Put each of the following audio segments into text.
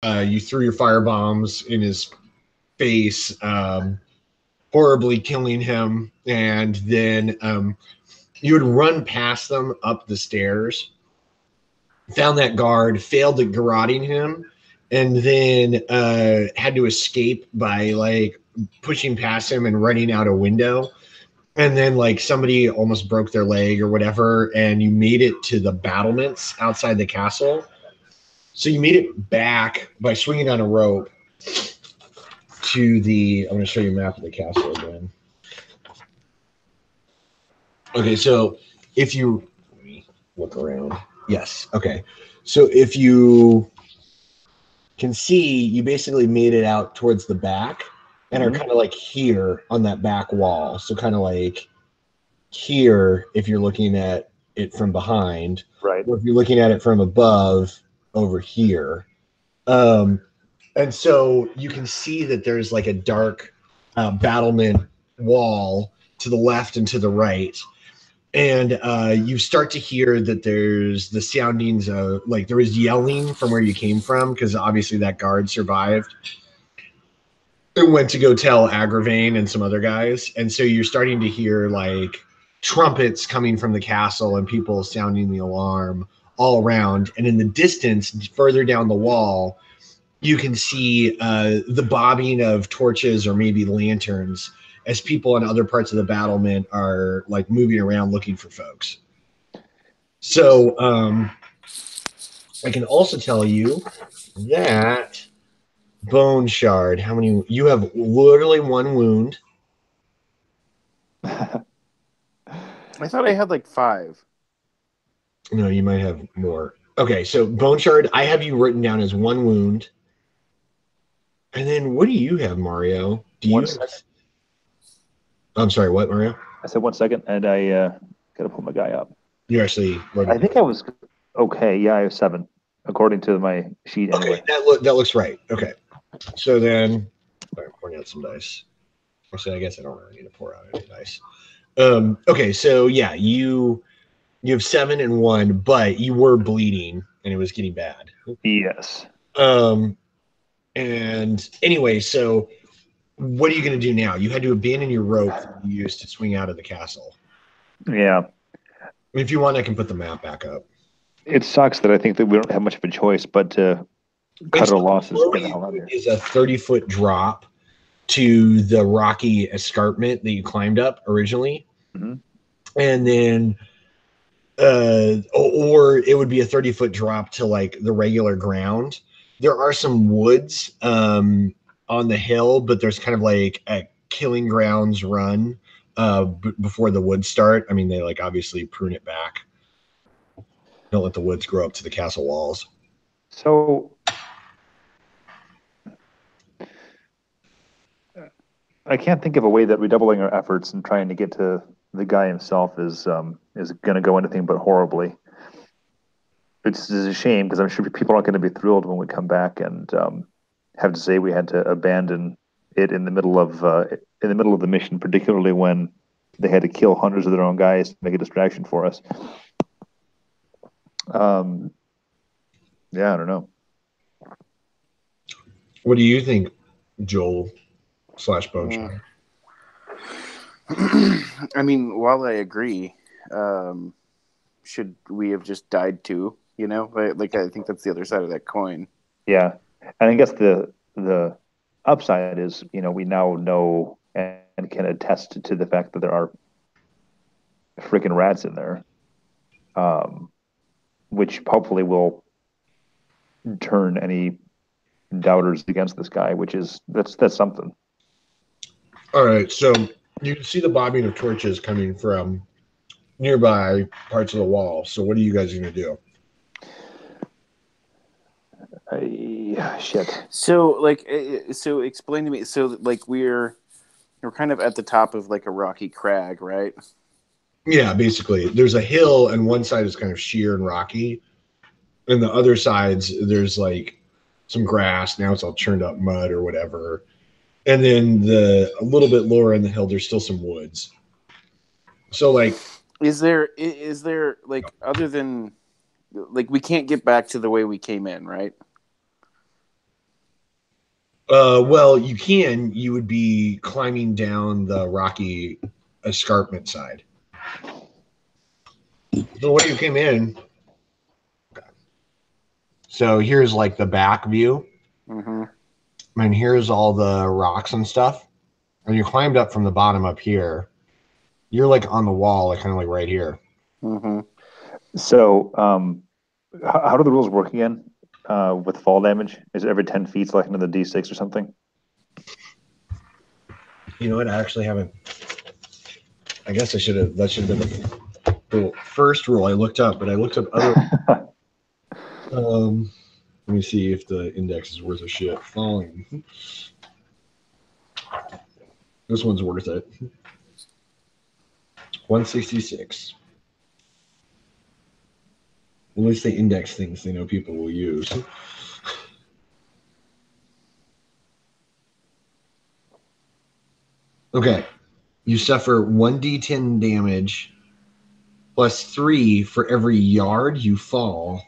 You threw your fire bombs in his face, horribly killing him, and then you would run past them up the stairs, found that guard, failed at garroting him, and then had to escape by like pushing past him and running out a window. And then like somebody almost broke their leg or whatever, and you made it to the battlements outside the castle. So you made it back by swinging on a rope to the. I'm going to show you a map of the castle again. Okay, so if you let me look around. Yes. Okay. So if you can see, you basically made it out towards the back and are kind of like here on that back wall. So kind of like here if you're looking at it from behind. Right. Or if you're looking at it from above over here. And so you can see that there's like a dark battlement wall to the left and to the right. And you start to hear that there's the soundings of like there was yelling from where you came from because obviously that guard survived and went to go tell Agravain and some other guys. And so you're starting to hear like trumpets coming from the castle and people sounding the alarm all around. And in the distance, further down the wall, you can see the bobbing of torches or maybe lanterns as people in other parts of the battlement are like moving around looking for folks. So I can also tell you that Bone Shard, how many you have? Literally one wound. I thought I had like 5. No, you might have more. Okay, so Bone Shard, I have you written down as one wound. And then what do you have, Mario? Do you? I'm sorry, what, Mario? I said 1 second, and I gotta pull my guy up. You actually wrote I think I was okay. Yeah, I have 7 according to my sheet. Anyway, that looks right. Okay, so then I'm pouring out some dice. Actually, I guess I don't really need to pour out any dice. Okay, so yeah, you have 7 and 1, but you were bleeding and it was getting bad. Yes. And anyway, so what are you going to do now? You had to abandon your rope you used to swing out of the castle. Yeah. If you want, I can put the map back up. It sucks that I think that we don't have much of a choice, but to cut our losses. Is a 30-foot drop to the rocky escarpment that you climbed up originally. Mm-hmm. And then or it would be a 30-foot drop to like the regular ground. There are some woods on the hill, but there's kind of like a killing grounds run before the woods start. I mean, they like obviously prune it back. Don't let the woods grow up to the castle walls. So I can't think of a way that redoubling our efforts and trying to get to the guy himself is going to go anything but horribly. It's a shame because I'm sure people aren't going to be thrilled when we come back and have to say we had to abandon it in the middle of the mission, particularly when they had to kill hundreds of their own guys to make a distraction for us. Yeah, I don't know. What do you think, Joel / Bone Shard? I mean, while I agree, should we have just died too? You know, like I think that's the other side of that coin. Yeah, and I guess the upside is, we now know and can attest to the fact that there are freaking rats in there, which hopefully will turn any doubters against this guy, which is that's something. All right, so you can see the bobbing of torches coming from nearby parts of the wall. So what are you guys going to do? Shit. So explain to me. So like we're kind of at the top of like a rocky crag, right? Yeah, basically. There's a hill, and one side is kind of sheer and rocky, and the other sides there's like some grass. Now it's all churned up mud or whatever. And then a little bit lower in the hill, there's still some woods. So like, is there like other than like we can't get back to the way we came in, right? Well, you can. You would be climbing down the rocky escarpment side. The way you came in. Okay. So here's like the back view, and here's all the rocks and stuff. And you climbed up from the bottom up here. You're like on the wall, like kind of like right here. So, how do the rules work again with fall damage? Is it every 10 feet, like another D6 or something? You know what? I actually haven't. I guess I should have. That should have been the first rule I looked up, but I looked up other. Let me see if the index is worth a shit. Falling. This one's worth it. 166. At least they index things they know people will use. Okay. You suffer 1d10 damage plus 3 for every yard you fall.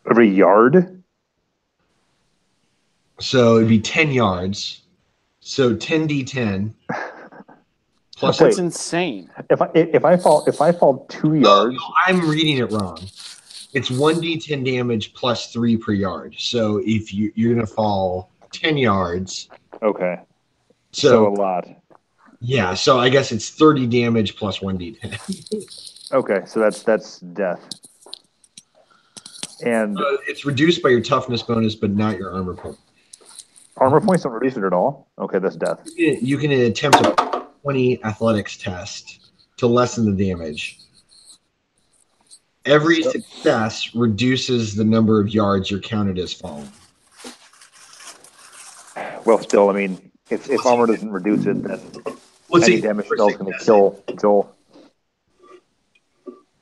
Every yard? So it'd be 10 yards. So 10d10 plus. That's insane. If I fall 2 yards, no, I'm reading it wrong. It's 1d10 damage plus 3 per yard. So if you're gonna fall 10 yards. Okay. So a lot. Yeah, so I guess it's 30 damage plus 1d10. Okay, so that's death. And it's reduced by your toughness bonus, but not your armor point. Armor points don't reduce it at all? Okay, that's death. You can attempt a 20 athletics test to lessen the damage. Every success reduces the number of yards you're counted as falling. Well, still, I mean, if armor doesn't reduce it, then any damage spell is going to kill Joel.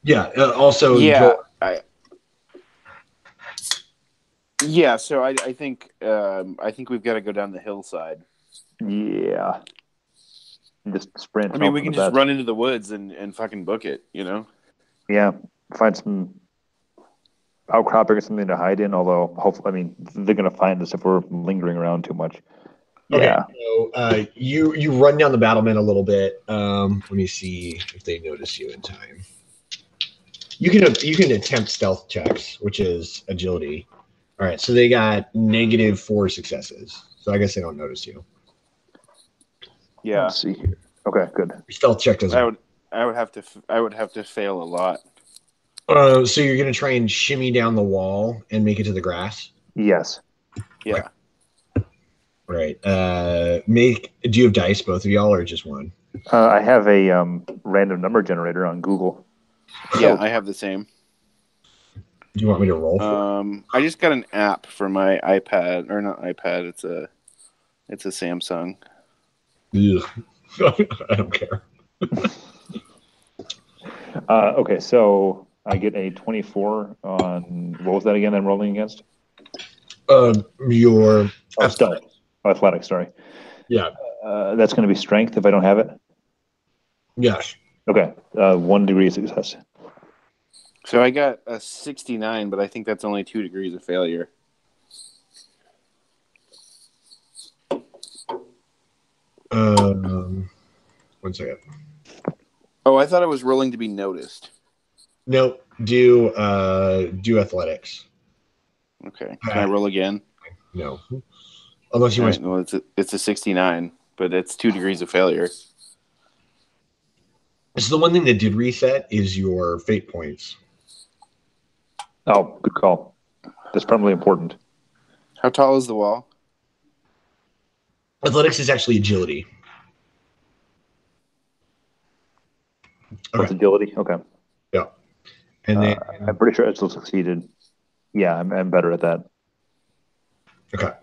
Yeah, also... Yeah, Joel, yeah, so I think we've got to go down the hillside. Yeah. Just sprint. I mean, we can just run into the woods and fucking book it, you know? Yeah. Find some outcropping or something to hide in, although hopefully, I mean, they're going to find us if we're lingering around too much. Yeah. Okay, so you run down the battlement a little bit. Let me see if they notice you in time. You can attempt stealth checks, which is agility. All right, so they got -4 successes. So I guess they don't notice you. Yeah. Let's see here. Okay, good. Your stealth check doesn't. I would have to fail a lot. So you're gonna try and shimmy down the wall and make it to the grass? Yes. Yeah. Right. Do you have dice, both of y'all, or just one? I have a random number generator on Google. Yeah, I have the same. Do you want me to roll for I just got an app for my iPad, or not iPad. It's a Samsung. I don't care. Okay, so I get a 24 on, what was that again I'm rolling against? Your athletics, sorry. Yeah. That's going to be strength if I don't have it? Yes. Okay, 1 degree of success. So I got a 69, but I think that's only 2 degrees of failure. One second. Oh, I thought I was rolling to be noticed. No, do athletics. Okay. Can I roll again? No. Unless you want. Well, it's a 69, but it's 2 degrees of failure. So the one thing that did reset is your fate points. Oh, good call. That's probably important. How tall is the wall? Athletics is actually agility. What's agility? Okay. Yeah. And then I'm pretty sure I still succeeded. Yeah, I'm better at that. Okay.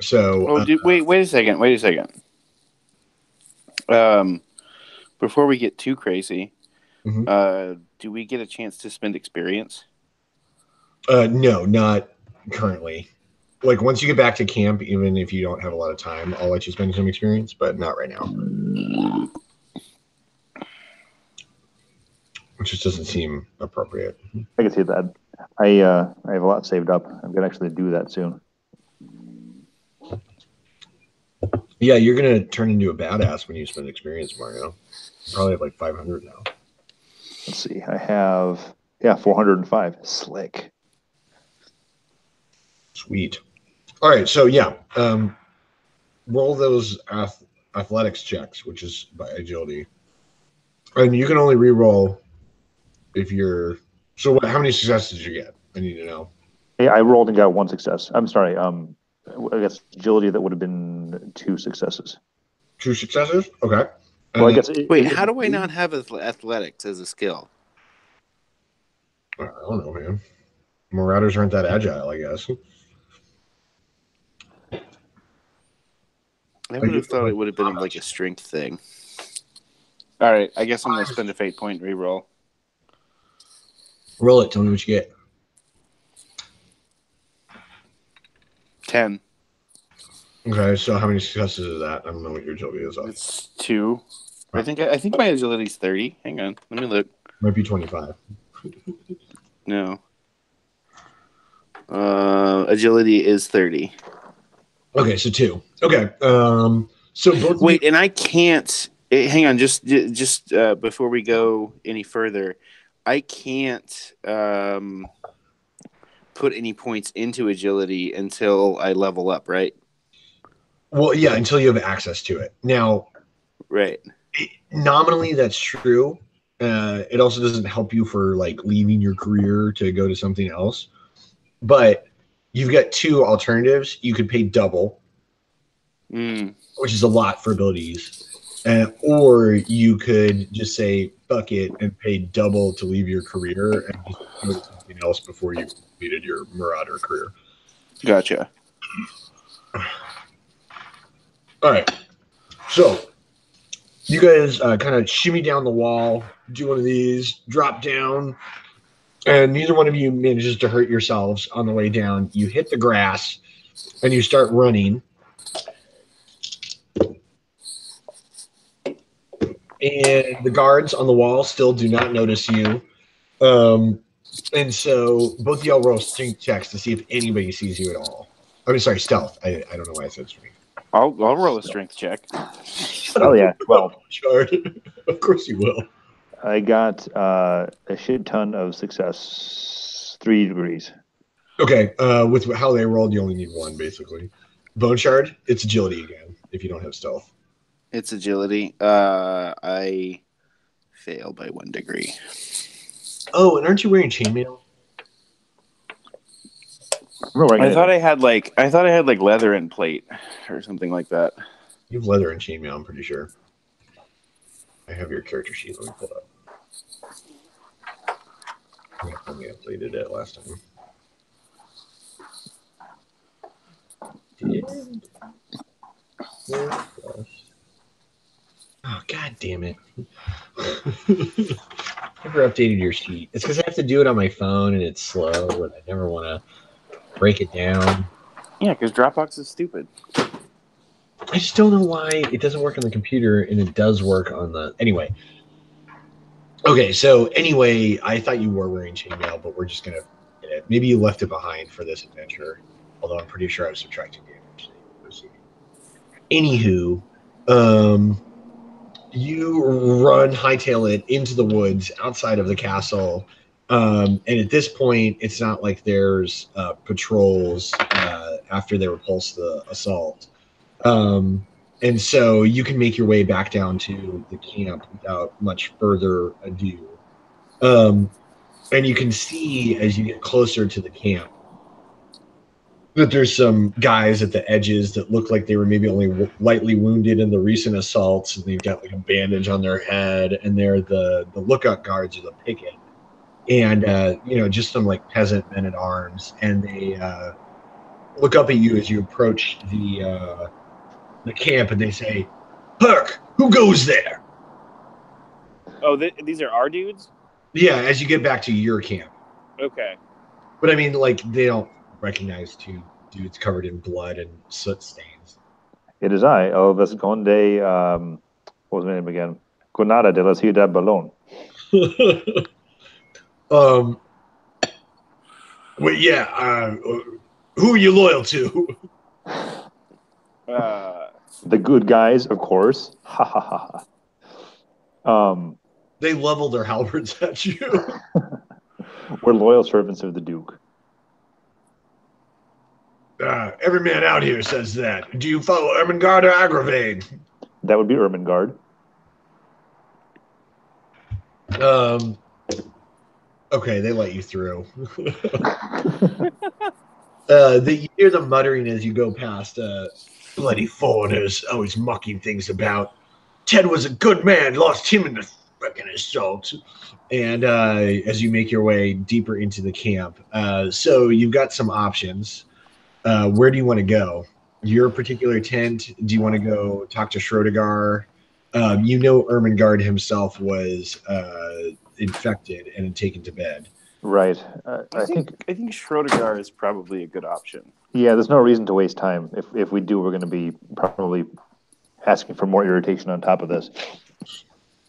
So wait a second. Before we get too crazy, do we get a chance to spend experience? No, not currently. Like once you get back to camp, even if you don't have a lot of time, I'll let you spend some experience, but not right now. Which just doesn't seem appropriate. I can see that. I have a lot saved up. I'm gonna actually do that soon. Yeah, you're gonna turn into a badass when you spend experience, Mario. You probably have like 500 now. Let's see. I have 405. Slick. Sweet. All right, so yeah, roll those athletics checks, which is by agility, and you can only re-roll if you're. So, how many successes did you get? I need to know. Hey, I rolled and got one success. I'm sorry. I guess agility that would have been 2 successes. 2 successes. Okay. Well, I guess. Wait, how do I not have athletics as a skill? I don't know, man. Marauders aren't that agile, I guess. I would have thought it would have been like a strength thing. All right, I guess I'm going to spend a fate point and re-roll. Roll it. Tell me what you get. 10. Okay, so how many successes is that? I don't know what your agility is. It's 2. I think my agility is 30. Hang on, let me look. Might be 25. No. Agility is 30. Okay, so 2. Okay. So both. Wait, and I can't. Hang on, just before we go any further, I can't put any points into agility until I level up, right? Well, yeah, until you have access to it. Now, right. Nominally, that's true. It also doesn't help you for like leaving your career to go to something else. But you've got 2 alternatives. You could pay double, which is a lot for abilities, or you could just say fuck it and pay double to leave your career and just go to something else before you completed your Marauder career. Gotcha. All right. So you guys kind of shimmy down the wall, do one of these, drop down, and neither one of you manages to hurt yourselves on the way down. You hit the grass and you start running. And the guards on the wall still do not notice you. And so both of y'all roll strength checks to see if anybody sees you at all. I mean, sorry, stealth. I don't know why I said strength. I'll roll a strength check. Oh yeah, 12. Of course you will. I got a shit ton of success. 3 degrees. Okay, with how they rolled, you only need 1, basically. Bone Shard, it's agility again, if you don't have stealth. It's agility. I fail by 1 degree. Oh, and aren't you wearing chainmail? I thought I had like leather and plate or something like that. You have leather and chainmail, I'm pretty sure. I have your character sheet. Let me pull it up. I only updated it last time. Oh, god damn it. Never updated your sheet. It's because I have to do it on my phone and it's slow and I never want to break it down. Yeah, because Dropbox is stupid. I just don't know why it doesn't work on the computer and it does work on the... Anyway. Okay, so anyway, I thought you were wearing chainmail, but we're just going to... Maybe you left it behind for this adventure, although I'm pretty sure I was subtracting damage. Anywho, you hightail it into the woods outside of the castle. And at this point, it's not like there's patrols after they repulse the assault. And so you can make your way back down to the camp without much further ado. And you can see as you get closer to the camp that there's some guys at the edges that look like they were maybe only lightly wounded in the recent assaults, and they've got like a bandage on their head, and they're the lookout guards or the picket, and just some like peasant men at arms, and they look up at you as you approach the camp, and they say, "Perk, who goes there?" Oh, these are our dudes? Yeah, as you get back to your camp. Okay. But I mean, like, they don't recognize 2 dudes covered in blood and soot stains. It is I, El Visconde, what was my name again? Conada de la Ciudad Balón. Well, yeah, who are you loyal to? The good guys, of course. Ha ha ha ha. They level their halberds at you. We're loyal servants of the Duke. Every man out here says that. Do you follow Ermengarde or Agravain? That would be Ermengarde. Okay, they let you through. You hear the muttering as you go past. Bloody foreigners, always mucking things about. Ted was a good man, lost him in the frickin' assault. And as you make your way deeper into the camp, so you've got some options. Where do you want to go? Your particular tent? Do you want to go talk to Schroedigar? You know Ermengarde himself was infected and taken to bed. Right. I think Schroedigar is probably a good option. Yeah, there's no reason to waste time. If we do, we're going to be probably asking for more irritation on top of this.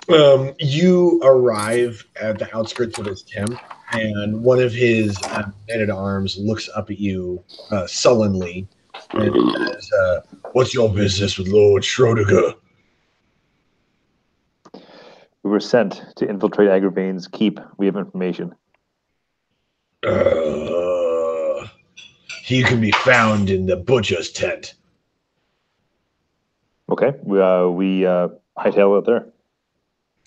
You arrive at the outskirts of his tent, and one of his men-at-arms looks up at you sullenly and says, "What's your business with Lord Schroedigar?" We were sent to infiltrate Agravain's keep. We have information. He can be found in the butcher's tent. Okay, we hightail it there.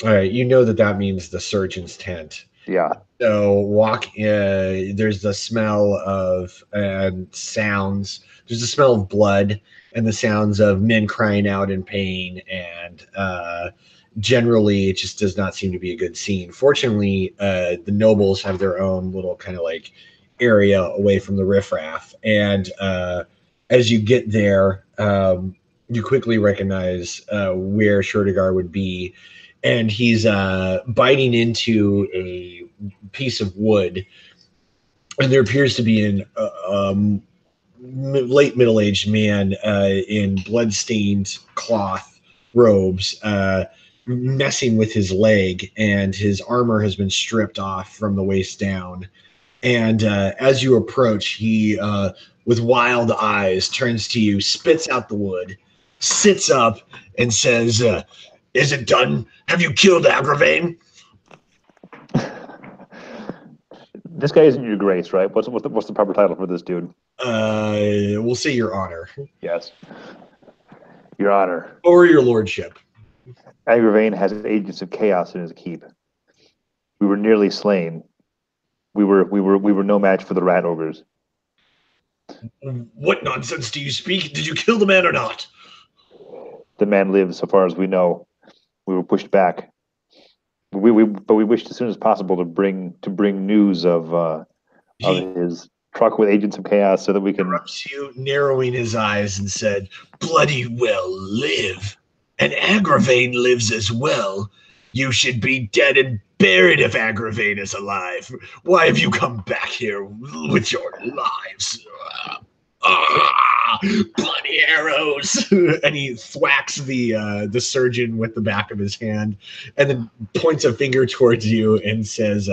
All right, you know that means the surgeon's tent. Yeah. So walk. There's the smell of sounds. There's the smell of blood and the sounds of men crying out in pain, and generally, it just does not seem to be a good scene. Fortunately, the nobles have their own little kind of like area away from the riffraff, and as you get there, you quickly recognize where Schroedigar would be. And he's biting into a piece of wood, and there appears to be an late middle-aged man in blood-stained cloth robes messing with his leg, and his armor has been stripped off from the waist down. And as you approach, he, with wild eyes, turns to you, spits out the wood, sits up, and says, "Is it done? Have you killed Agravain?" This guy isn't your grace, right? What's the proper title for this dude? We'll say your honor. Yes. Your honor. Or your lordship. Agravain has agents of chaos in his keep. We were nearly slain. We were no match for the rat ogres. What nonsense do you speak? Did you kill the man or not? The man lives, so far as we know. We were pushed back. But we wished as soon as possible to bring news of his truck with agents of chaos so that we can. Interrupts you, narrowing his eyes, and said, "Bloody well live. And Agravain lives as well. You should be dead and buried if Agravain is alive. Why have you come back here with your lives? Bloody arrows!" And he thwacks the surgeon with the back of his hand, and then points a finger towards you and says,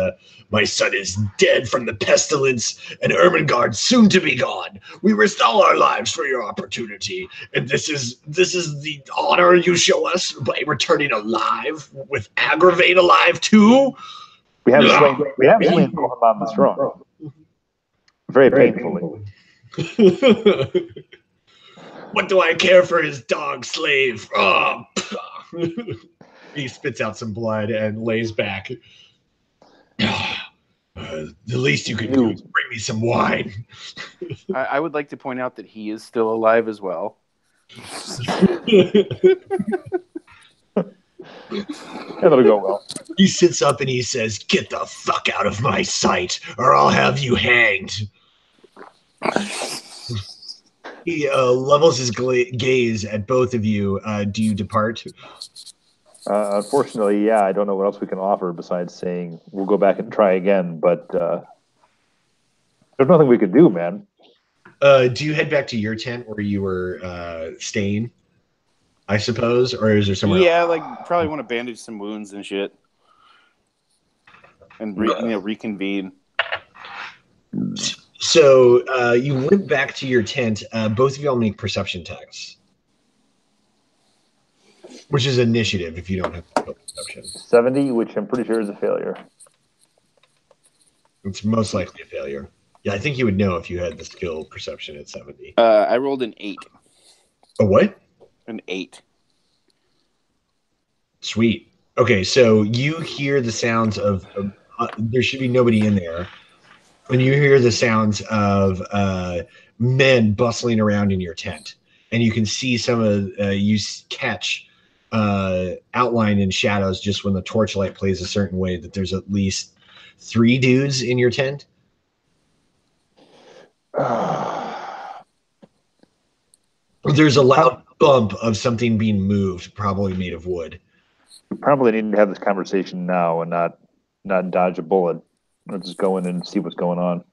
"My son is dead from the pestilence, and Ermengarde soon to be gone. We risked all our lives for your opportunity, and this is the honor you show us by returning alive, with Agravain alive too." We have slain Mohammed the Strong. Very painfully. What do I care for his dog slave? Oh. He spits out some blood and lays back. The least you could do is bring me some wine. I would like to point out that he is still alive as well. That'll go well. He sits up and he says, "Get the fuck out of my sight, or I'll have you hanged." He levels his gaze at both of you. Do you depart? Unfortunately, yeah. I don't know what else we can offer besides saying we'll go back and try again. But there's nothing we could do, man. Do you head back to your tent where you were staying, I suppose? Or is there somewhere else? else? Like probably want to bandage some wounds and shit. And reconvene. So you went back to your tent. Both of y'all make perception tests. which is initiative if you don't have skill perception. 70, which I'm pretty sure is a failure. It's most likely a failure. Yeah, I think you would know if you had the skill perception at 70. I rolled an 8. A what? An 8. Sweet. Okay, so you hear the sounds of there should be nobody in there. And you hear the sounds of men bustling around in your tent. And you can see some of you catch outline in shadows just when the torchlight plays a certain way that there's at least 3 dudes in your tent. There's a loud bump of something being moved, probably made of wood. We probably need to have this conversation now and not dodge a bullet. Let's just go in and see what's going on.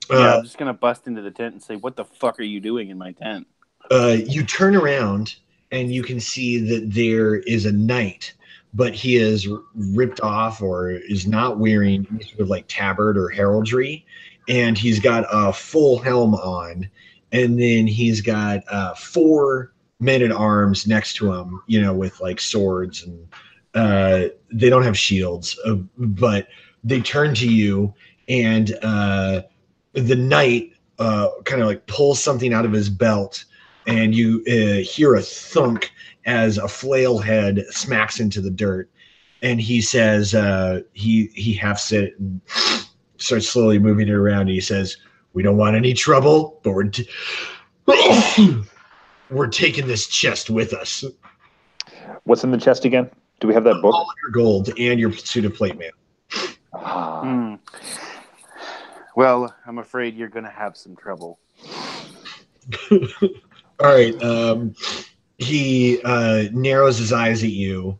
Yeah, I'm just going to bust into the tent and say, what the fuck are you doing in my tent? You turn around and you can see that there is a knight, but he is ripped off or is not wearing any sort of like tabard or heraldry. And he's got a full helm on. And then he's got 4 men at arms next to him, you know, with like swords. And they don't have shields, but they turn to you. And the knight kind of like pulls something out of his belt. And you hear a thunk as a flail head smacks into the dirt. And he says, he hefts it and starts slowly moving it around. And he says, "We don't want any trouble, but we're taking this chest with us." What's in the chest again? Do we have that book? All your gold and your suit of plate mail. Well, I'm afraid you're going to have some trouble. All right. He narrows his eyes at you,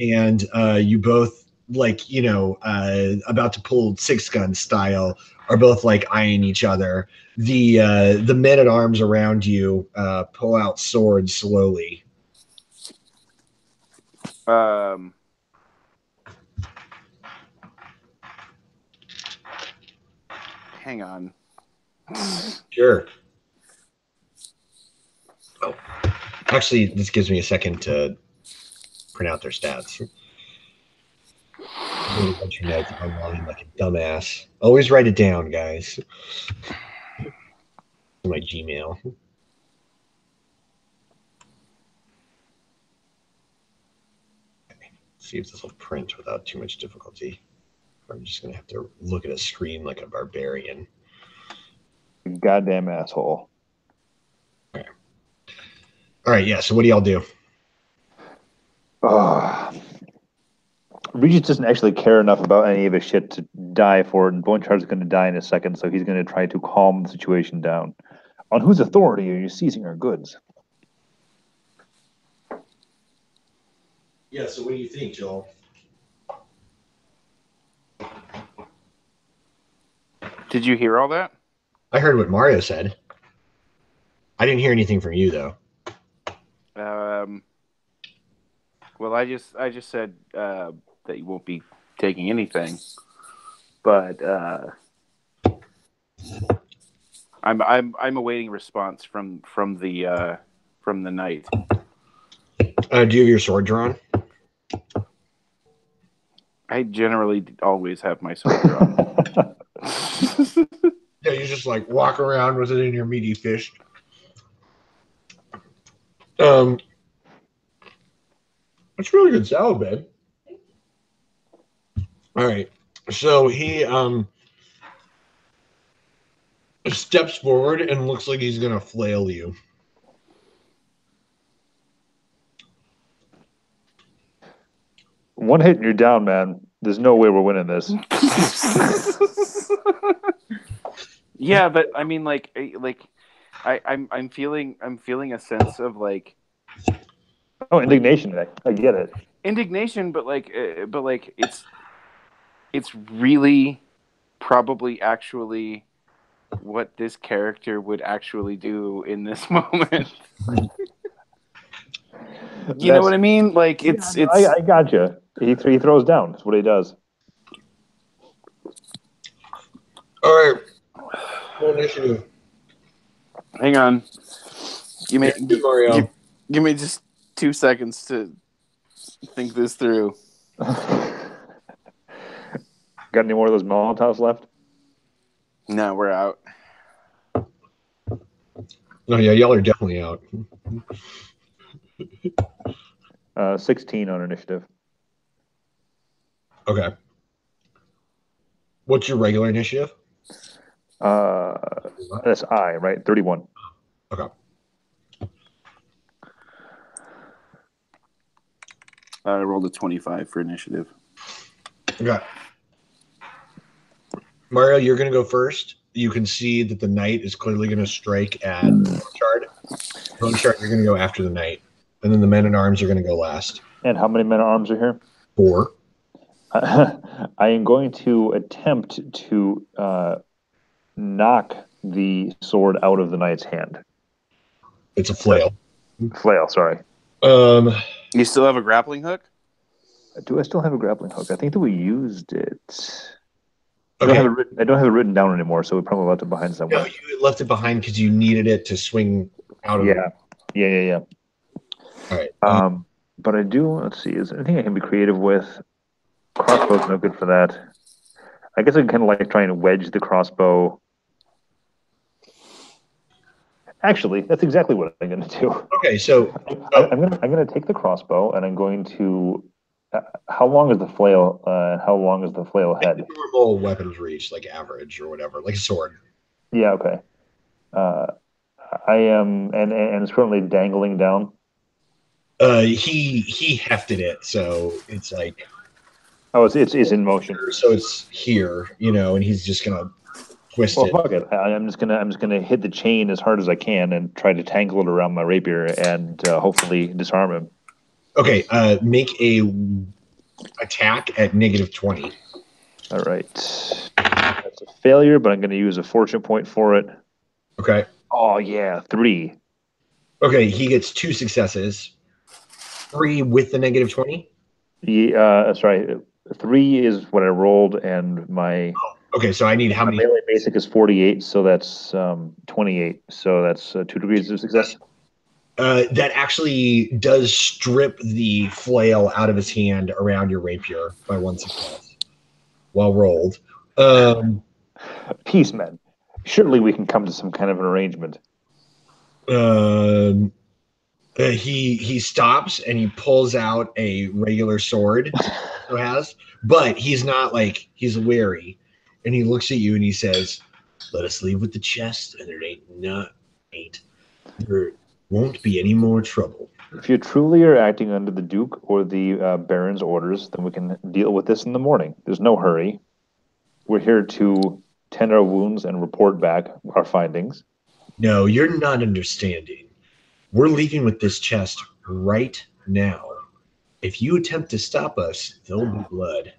and you both, like, you know, about to pull 6-gun style, are both like eyeing each other. The men at arms around you pull out swords slowly. Hang on. Sure. Oh, actually, this gives me a second to print out their stats. I'm gonna put your notes online like a dumbass. Always write it down, guys. My Gmail. Okay. See if this will print without too much difficulty. I'm just gonna have to look at a screen like a barbarian. Goddamn asshole. Okay. All right, yeah. So what do y'all do? Regis doesn't actually care enough about any of his shit to die for it, and Bonechar's going to die in a second, so he's going to try to calm the situation down. On whose authority are you seizing our goods? Yeah, so what do you think, Joel? Did you hear all that? I heard what Mario said. I didn't hear anything from you, though. Well, I just said that you won't be taking anything, but I'm awaiting response from the knight. Do you have your sword drawn? I generally always have my sword drawn. Yeah, you just like walk around with it in your meaty fist. That's really good salad, babe. All right, so he steps forward and looks like he's gonna flail you. One hit and you're down, man. There's no way we're winning this. Yeah, but I mean, I'm feeling a sense of like Indignation. I get it. Indignation, but it's really probably actually what this character would actually do in this moment. You know what I mean? Like it's. I got you. He throws down. That's what he does. All right. What initiative? Hang on. Give me Mario. give me just 2 seconds to think this through. Got any more of those Molotovs left? No, we're out. No, yeah, y'all are definitely out. 16 on initiative. Okay. What's your regular initiative? That's I, right? 31. Okay. I rolled a 25 for initiative. Okay. Mario, you're going to go first. You can see that the knight is clearly going to strike at Boneshard. Boneshard, you're going to go after the knight. And then the men-at-arms are going to go last. And how many men-at-arms are here? 4. I am going to attempt to knock the sword out of the knight's hand. It's a flail. Flail, sorry. You still have a grappling hook? Do I still have a grappling hook? I think that we used it. I Okay. don't have it written down anymore, so we probably left it behind somewhere. No, you left it behind because you needed it to swing out of Yeah. All right. But I do, let's see, is there anything I can be creative with? Crossbow's no good for that. I guess I can kind of like try and wedge the crossbow. Actually, that's exactly what I'm going to do. Okay, so I'm going to take the crossbow and I'm going to. How long is the flail? How long is the flail head? normal weapons reach, like average or whatever, like a sword. Yeah. Okay. I am, and it's currently dangling down. He hefted it, so it's like. Oh, it's in motion. So it's here, and he's just gonna twist it. Fuck it. I'm just gonna hit the chain as hard as I can and try to tangle it around my rapier and hopefully disarm him. Okay. Make a attack at -20. All right. That's a failure, but I'm going to use a fortune point for it. Okay. Oh yeah, 3. Okay, he gets 2 successes. 3 with the -20. Yeah, sorry. 3 is what I rolled, and my Okay, so I need how many? melee basic is 48, so that's 28. So that's 2 degrees of success. That actually does strip the flail out of his hand around your rapier by 1 success. Well rolled. Peace, men. Surely we can come to some kind of an arrangement. He stops and he pulls out a regular sword. But he's not like, he's wary, and he looks at you and he says, "Let us leave with the chest, and there won't be any more trouble." If you truly are acting under the Duke or the Baron's orders, then we can deal with this in the morning. There's no hurry. We're here to tend our wounds and report back our findings. No, you're not understanding. We're leaving with this chest right now. If you attempt to stop us, there'll be blood.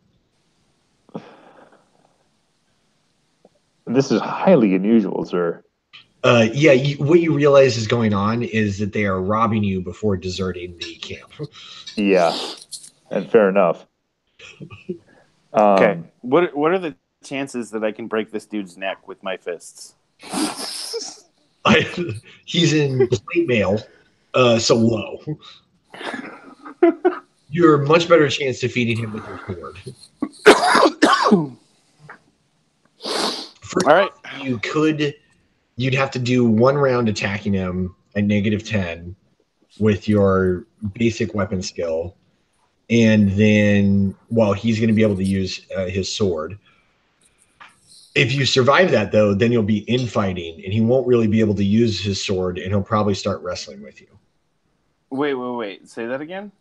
This is highly unusual, sir. What you realize is going on is that they are robbing you before deserting the camp. Yeah, and fair enough. Okay, what are the chances that I can break this dude's neck with my fists? He's in plate mail, so low. You're a much better chance defeating him with your sword. All right. You'd have to do 1 round attacking him at -10 with your basic weapon skill. And then, he's going to be able to use his sword. If you survive that, though, then you'll be infighting, and he won't really be able to use his sword, and he'll probably start wrestling with you. Wait. Say that again?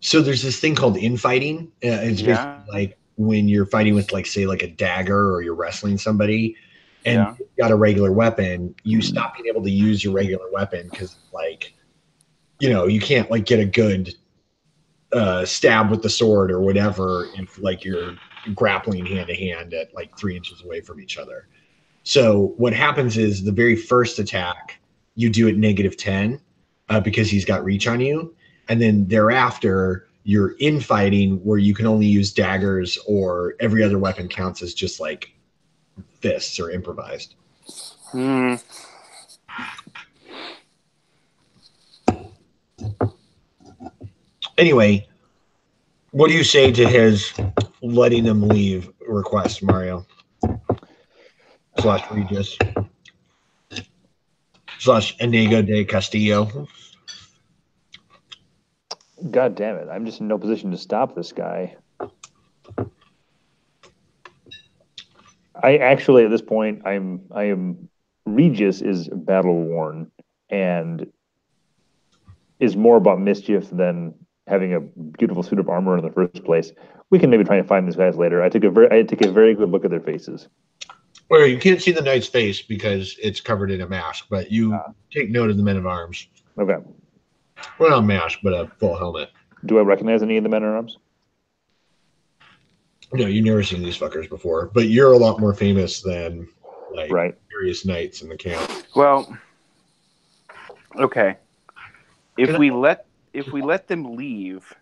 So there's this thing called infighting. It's basically like when you're fighting with, like, say, like a dagger, or you're wrestling somebody, and you've got a regular weapon, you stop being able to use your regular weapon because, like, you can't, like, get a good stab with the sword or whatever if, like, you're grappling hand to hand at like 3 inches away from each other. So what happens is the very first attack you do at -10 because he's got reach on you, and then thereafter you're infighting where you can only use daggers, or every other weapon counts as just like fists or improvised. Anyway, What do you say to his letting them leave request, Mario? / Regis / Inigo de Castillo. God damn it! I'm just in no position to stop this guy. I actually, at this point, I am. Regis is battle worn and is more about mischief than having a beautiful suit of armor in the first place. We can maybe try and find these guys later. I took a very good look at their faces. Well, you can't see the knight's face because it's covered in a mask, but you take note of the men of arms. Okay. Well, not a mask, but a full helmet. Do I recognize any of the men at arms? No, you've never seen these fuckers before, but you're a lot more famous than like various knights in the camp. Well, okay. If we let them leave,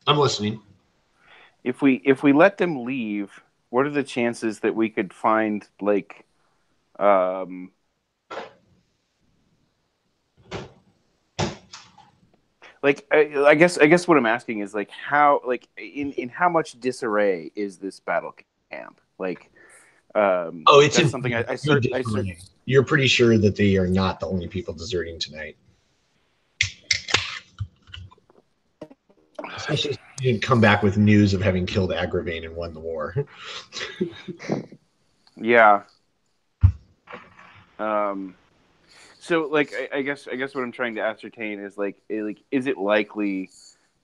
I'm listening. If we let them leave, what are the chances that we could find like I guess what I'm asking is like how like in how much disarray is this battle camp? Like it's that's something I You're pretty sure that they are not the only people deserting tonight. Especially if you didn't come back with news of having killed Agravain and won the war. Yeah. So like I guess what I'm trying to ascertain is like is it likely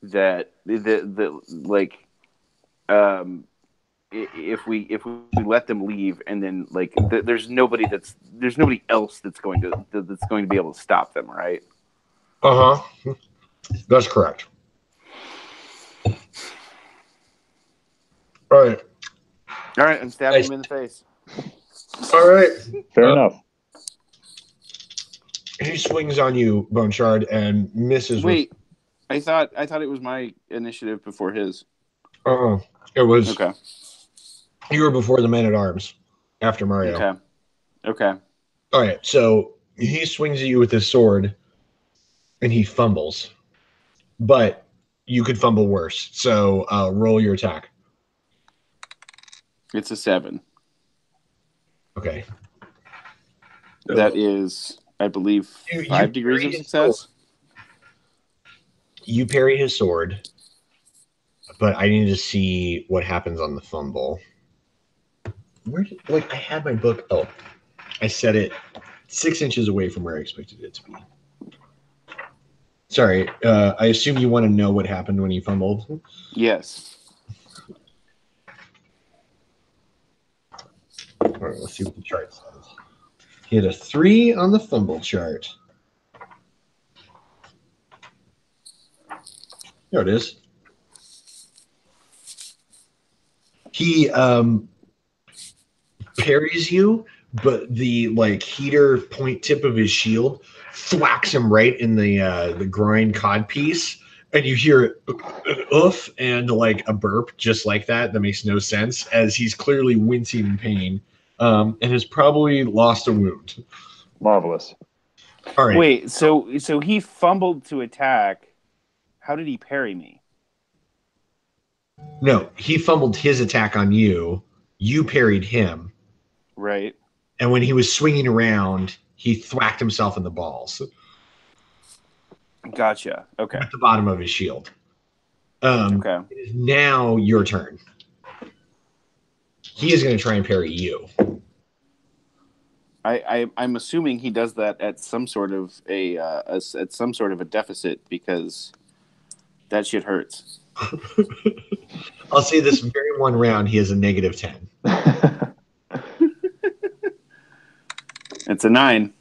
that if we let them leave and then like there's nobody else that's going to be able to stop them, right? That's correct. All right, I'm stabbing him in the face. All right, fair enough. He swings on you, Boneshard, and misses. Wait, I thought it was my initiative before his. It was. Okay. You were before the men at arms, after Mario. Okay. All right, so he swings at you with his sword, and he fumbles, but you could fumble worse. So roll your attack. It's a 7. Okay. That is, I believe, 5 degrees of success. You parry his sword, but I need to see what happens on the fumble. I had my book. Oh, I set it 6 inches away from where I expected it to be. Sorry. I assume you want to know what happened when he fumbled? Yes. All right, let's see what the chart says. He had a 3 on the fumble chart. There it is. He parries you, but the heater point tip of his shield thwacks him right in the groin codpiece, and you hear an oof and a burp just like that. That makes no sense, as he's clearly wincing in pain, and has probably lost a wound. Marvelous. All right. Wait, so he fumbled to attack. How did he parry me? No, he fumbled his attack on you. You parried him. Right. And when he was swinging around, he thwacked himself in the balls. Gotcha. Okay. At the bottom of his shield. Okay. It is now your turn. He is going to try and parry you. I'm assuming he does that at some sort of a deficit, because that shit hurts. I'll say this very one round, he has a -10. It's a 9.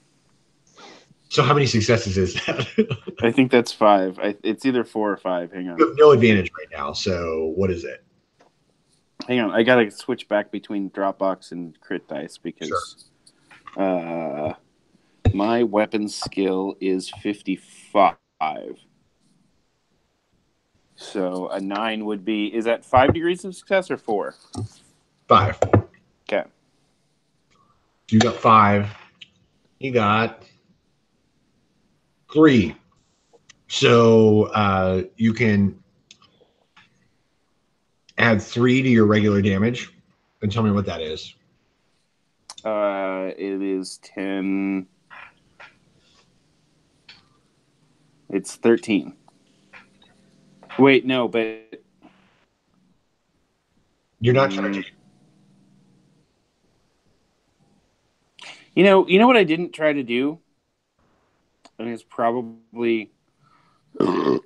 So how many successes is that? I think that's 5. It's either 4 or 5. Hang on. You have no advantage right now. So what is it? Hang on. I got to switch back between Dropbox and Crit Dice because my weapon skill is 55. So a 9 would be, is that 5 degrees of success or 4? 5. Okay. You got 5. You got 3. So you can add 3 to your regular damage, and tell me what that is. It is 10. It's 13. Wait, no, but You're not charging. You know what I didn't try to do, and it's probably already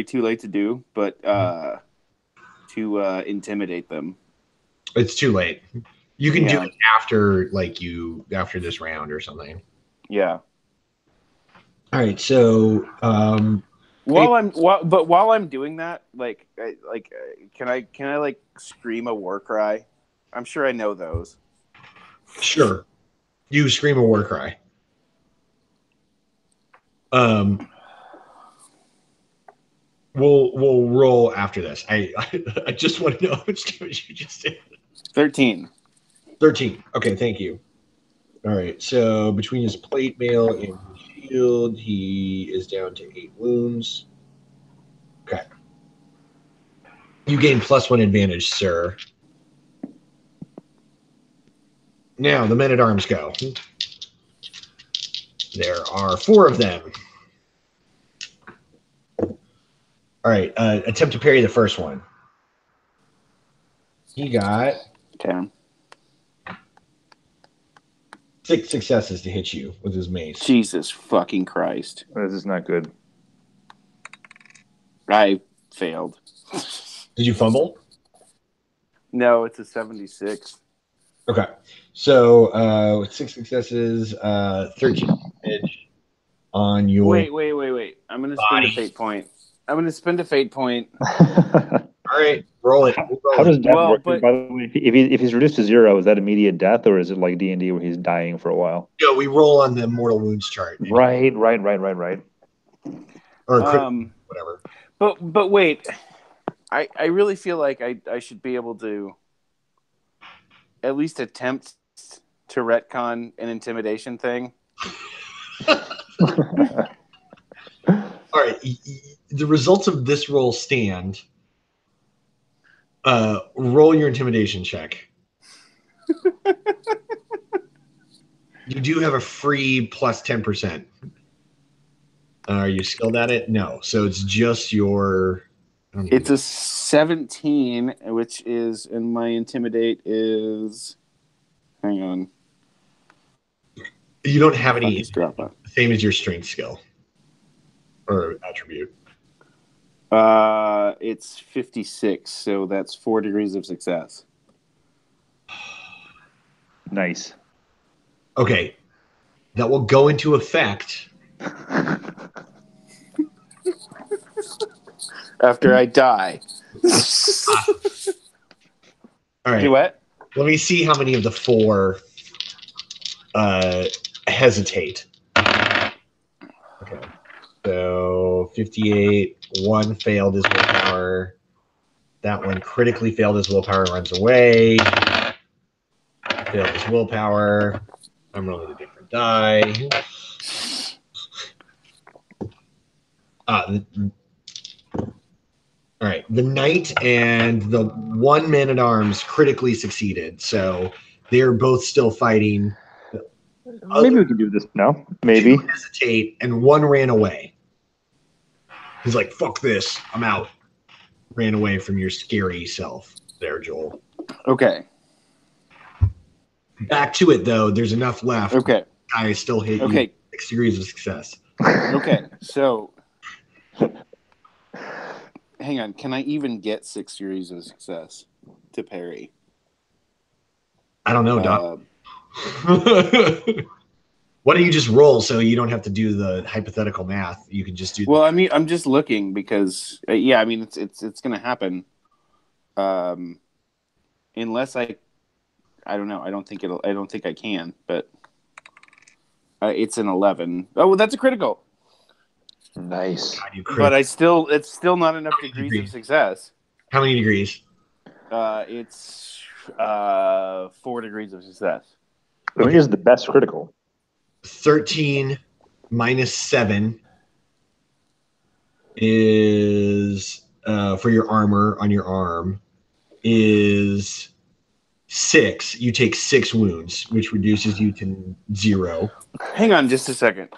too late to do, but to intimidate them. It's too late. You can do Yeah. it after after this round or something. Yeah. All right, so While I'm doing that, can I like scream a war cry? I'm sure I know those. sure, you scream a war cry. We'll roll after this. I just want to know how much damage you just did. 13. 13. Okay, thank you. All right, so between his plate mail and his shield, he is down to 8 wounds. Okay. You gain +1 advantage, sir. Now the men-at-arms go. There are 4 of them. All right, attempt to parry the first one. He got 10. 6 successes to hit you with his mace. Jesus fucking Christ. This is not good. I failed. Did you fumble? No, it's a 76. Okay. So with 6 successes, 13 damage on your... Wait. I'm going to spend a fate point. All right, roll it. How does death work? By the way, if he's reduced to 0, is that immediate death, or is it like D&D where he's dying for a while? No, we roll on the mortal wounds chart. Right. Or whatever. But wait, I really feel like I should be able to at least attempt to retcon an intimidation thing. All right, the results of this roll stand. Roll your intimidation check. You do have a free plus 10%. Are you skilled at it? No. So it's just your... It's a 17, which is, and my intimidate is... Hang on. You don't have any... Drop out. Same as your strength skill. Or attribute. It's 56, so that's 4 degrees of success. Nice. Okay. That will go into effect after I die. All right. Do what? Let me see how many of the 4 hesitate. Okay. So 58, 1 failed his willpower. That one critically failed his willpower, runs away. Failed his willpower. I'm rolling a different die. All right. The knight and the 1 man-at-arms critically succeeded. So they're both still fighting. Maybe we can do this now. Maybe. 2 hesitate, and 1 ran away. He's like, fuck this. I'm out. Ran away from your scary self there, Joel. Okay. Back to it, though. There's enough left. Okay. I still hit you. 6 degrees of success. Okay. So, hang on. Can I even get 6 degrees of success to parry? I don't know, Doc. Why don't you just roll so you don't have to do the hypothetical math? You can just do. Well, I mean, I'm just looking because, I mean, it's going to happen. Unless I don't know. I don't think I can. But it's an 11. Oh, well, that's a critical. Nice. God, but it's still not enough degrees of success. How many degrees? It's 4 degrees of success. Which is the best critical? 13 minus 7 is for your armor on your arm is 6. You take 6 wounds, which reduces you to 0. Hang on just a second.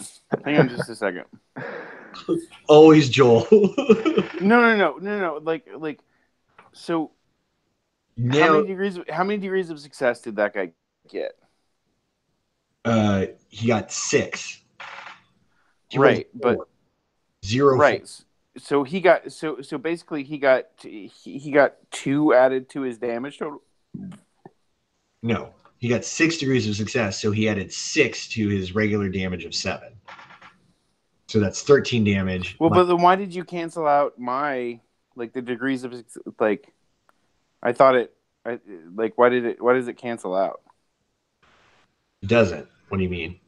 Always Joel. No. Like, so Now, how many degrees of success did that guy get? he got 6. He Right, rolled but 0. right. So he got so basically he got 2 added to his damage total. No, he got 6 degrees of success, so he added 6 to his regular damage of 7. So that's 13 damage. Well, but then why did you cancel out my the degrees of like? I thought it. Why does it cancel out? It doesn't. What do you mean?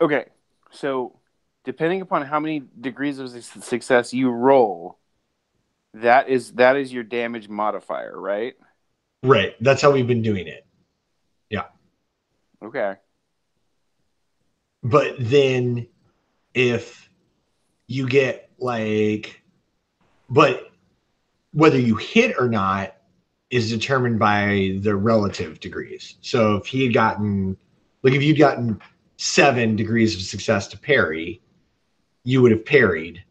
Okay, so depending upon how many degrees of success you roll, that is your damage modifier, right? Right. That's how we've been doing it. Yeah. Okay. But then if you get but whether you hit or not is determined by the relative degrees. So if he had gotten, if you'd gotten 7 degrees of success to parry, you would have parried.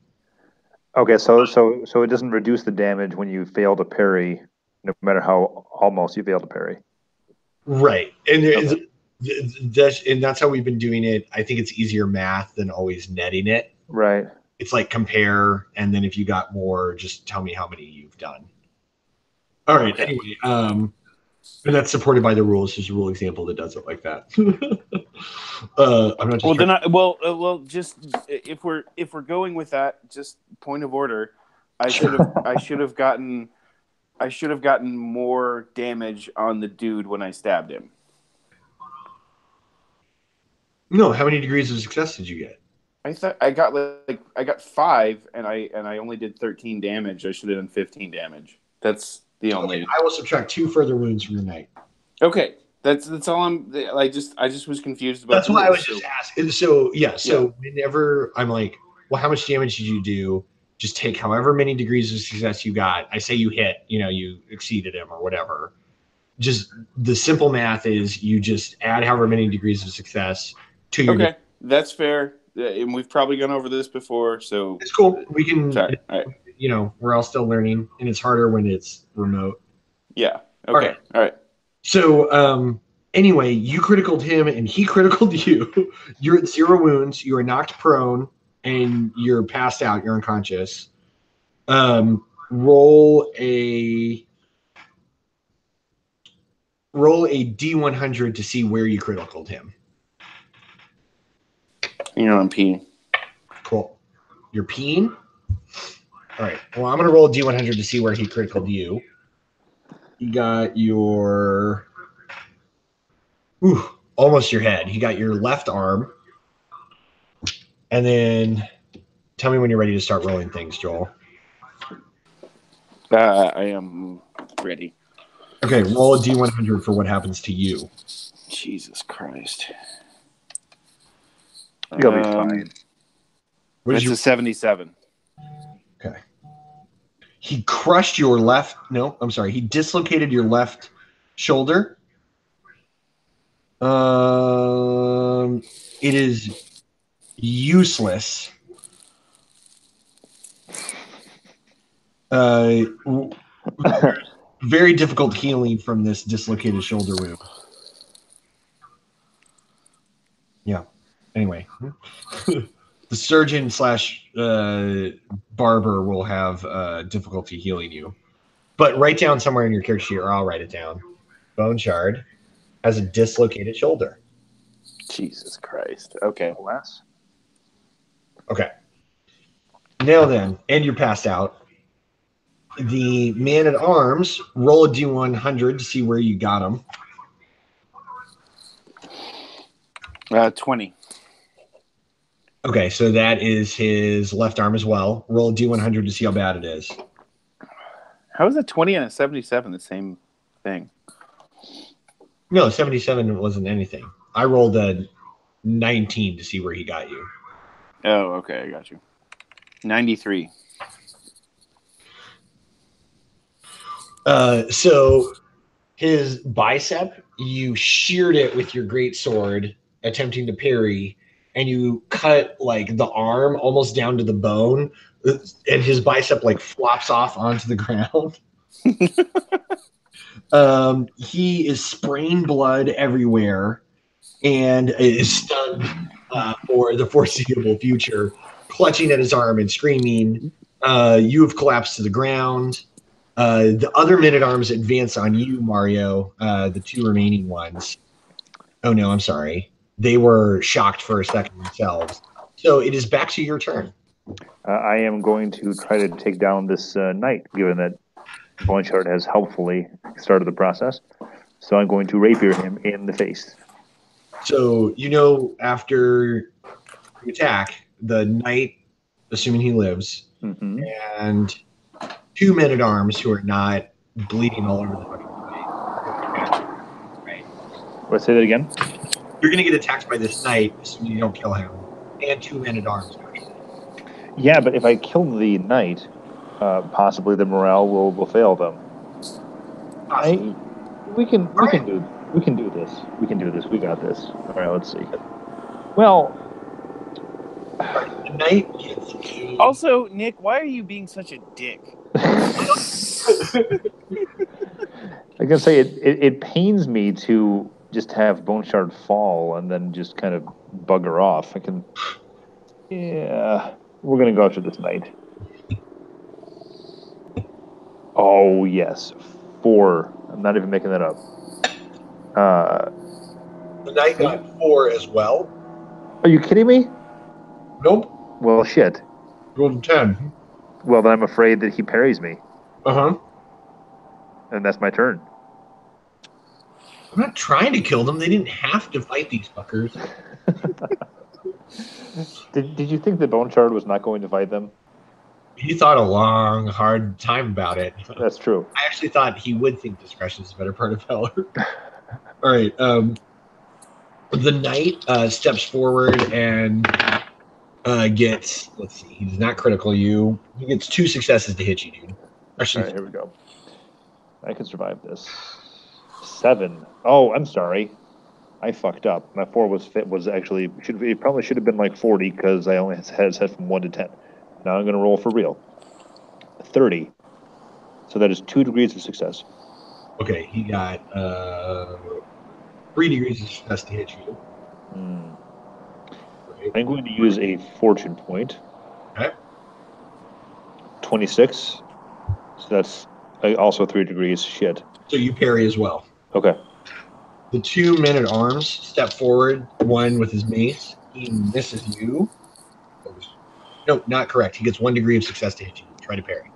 Okay, so it doesn't reduce the damage when you fail to parry, no matter how almost you fail to parry. Right. And that's how we've been doing it. I think it's easier math than always netting it. Right. It's like compare, and then if you got more, just tell me how many you've done. All right. Okay. Anyway, and that's supported by the rules. There's a rule example that does it like that. I'm not. Just if we're going with that, just point of order, I should have gotten more damage on the dude when I stabbed him. No, how many degrees of success did you get? I thought I got 5, and I only did 13 damage. I should have done 15 damage. That's the only. Okay, I will subtract 2 further wounds from the knight. Okay, that's all I just was confused about. That's why I was just asking. So whenever I'm like, well, how much damage did you do? Just take however many degrees of success you got. I say you hit, you exceeded him or whatever. Just the simple math is you just add however many degrees of success to your. Okay, that's fair. And we've probably gone over this before, so it's cool. We can. Sorry. All right. We're all still learning, and it's harder when it's remote. Yeah. Okay. All right. So, anyway, you criticaled him, and he criticaled you. You're at 0 wounds. You are knocked prone, and you're passed out. You're unconscious. Roll a D100 to see where you criticaled him. I'm peeing. Cool. You're peeing? All right. Well, I'm going to roll a D100 to see where he criticaled you. You got your... almost your head. He got your left arm. And then tell me when you're ready to start rolling things, Joel. I am ready. Okay, roll a D100 for what happens to you. Jesus Christ. You'll be fine. It's a 77. Okay. He crushed your left. No, I'm sorry. He dislocated your left shoulder. It is useless. Very difficult healing from this dislocated shoulder wound. Yeah. Anyway, the surgeon / barber will have difficulty healing you. But write down somewhere in your character sheet, or I'll write it down. Bone Shard has a dislocated shoulder. Jesus Christ. Okay. Less. Okay. Now then, and you're passed out. The man at arms, roll a D100 to see where you got him. 20. Okay, so that is his left arm as well. Roll a D100 to see how bad it is. How is a 20 and a 77 the same thing? No, 77 wasn't anything. I rolled a 19 to see where he got you. Oh, okay, I got you. 93. So his bicep, you sheared it with your great sword, attempting to parry, and you cut like the arm almost down to the bone, and his bicep like flops off onto the ground. He is spraying blood everywhere and is stunned for the foreseeable future, clutching at his arm and screaming. You have collapsed to the ground. The other men-at-arms advance on you, Mario, the two remaining ones. Oh, no, I'm sorry. They were shocked for a second themselves. So it is back to your turn. I am going to try to take down this knight, given that Blanchard has helpfully started the process. So I'm going to rapier him in the face. So, after you attack, the knight, assuming he lives, and two men-at-arms who are not bleeding all over the fucking place. Right. Let's say that again. You're going to get attacked by this knight assuming you don't kill him, and two men-at-arms. Yeah, but if I kill the knight, possibly the morale will fail them. We can do this. We can do this. We got this. All right, let's see. Well, the knight gets a... Also, Nick, why are you being such a dick? I can say it pains me to just have Bone Shard fall and then just kind of bugger off. Yeah, we're gonna go after this knight. Oh yes, 4. I'm not even making that up. The knight got 4 as well. Are you kidding me? Nope. Well, shit. Rolled 10. Well, then I'm afraid that he parries me. Uh-huh. And that's my turn. I'm not trying to kill them. They didn't have to fight these fuckers. Did you think that Bone Shard was not going to fight them? He thought a long, hard time about it. That's true. I actually thought he would think discretion is the better part of valor. All right. The knight steps forward and gets, let's see, he does not critical you. He gets 2 successes to hit you, dude. Actually, all right, here we go. I can survive this. 7. Oh, I'm sorry. I fucked up. My 4 was actually it probably should have been like 40 because I only had set from 1 to 10. Now I'm going to roll for real. 30. So that is 2 degrees of success. Okay, he got 3 degrees of success to hit you. Okay. I'm going to use a fortune point. Okay. 26. So that's also 3 degrees. Shit. So you parry as well. Okay. The 2 men-at-arms step forward, one with his mace. He misses you. No, not correct. He gets 1 degree of success to hit you. Try to parry.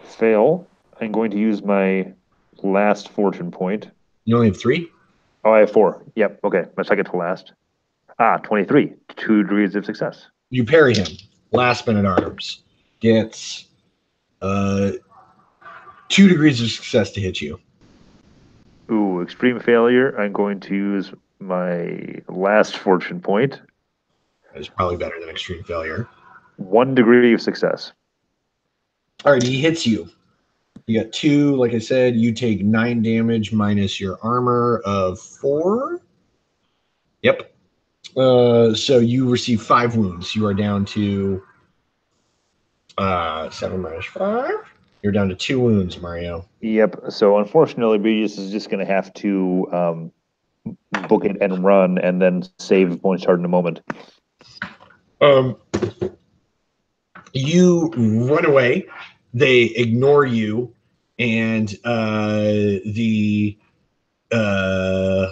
Fail. I'm going to use my last fortune point. You only have 3? Oh, I have 4. Yep. Okay. My second to last. 23. 2 degrees of success. You parry him. Last men-at-arms gets 2 degrees of success to hit you. Ooh, extreme failure. I'm going to use my last fortune point. That is probably better than extreme failure. 1 degree of success. All right, he hits you. You got 2. Like I said, you take 9 damage minus your armor of 4. Yep. So you receive 5 wounds. You are down to 7 minus 5. You're down to 2 wounds, Mario. Yep. So unfortunately, Regis is just going to have to book it and run, and then save Bone Shard in a moment. You run away. They ignore you, and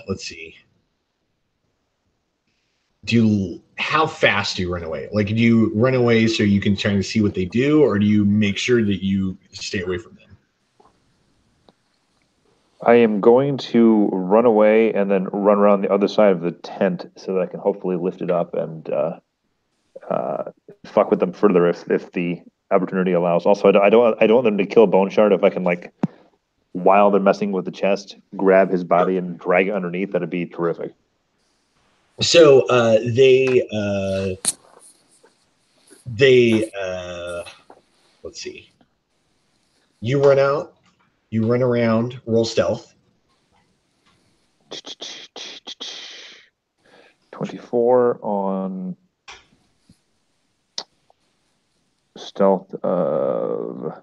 let's see. How fast do you run away? Like, do you run away so you can try to see what they do, or do you make sure that you stay away from them? I am going to run away and then run around the other side of the tent so that I can hopefully lift it up and fuck with them further if the opportunity allows. Also, I don't want them to kill Bone Shard. If I can, like, while they're messing with the chest, grab his body and drag it underneath, that'd be terrific. So let's see. You run out. You run around. Roll stealth. 24 on stealth of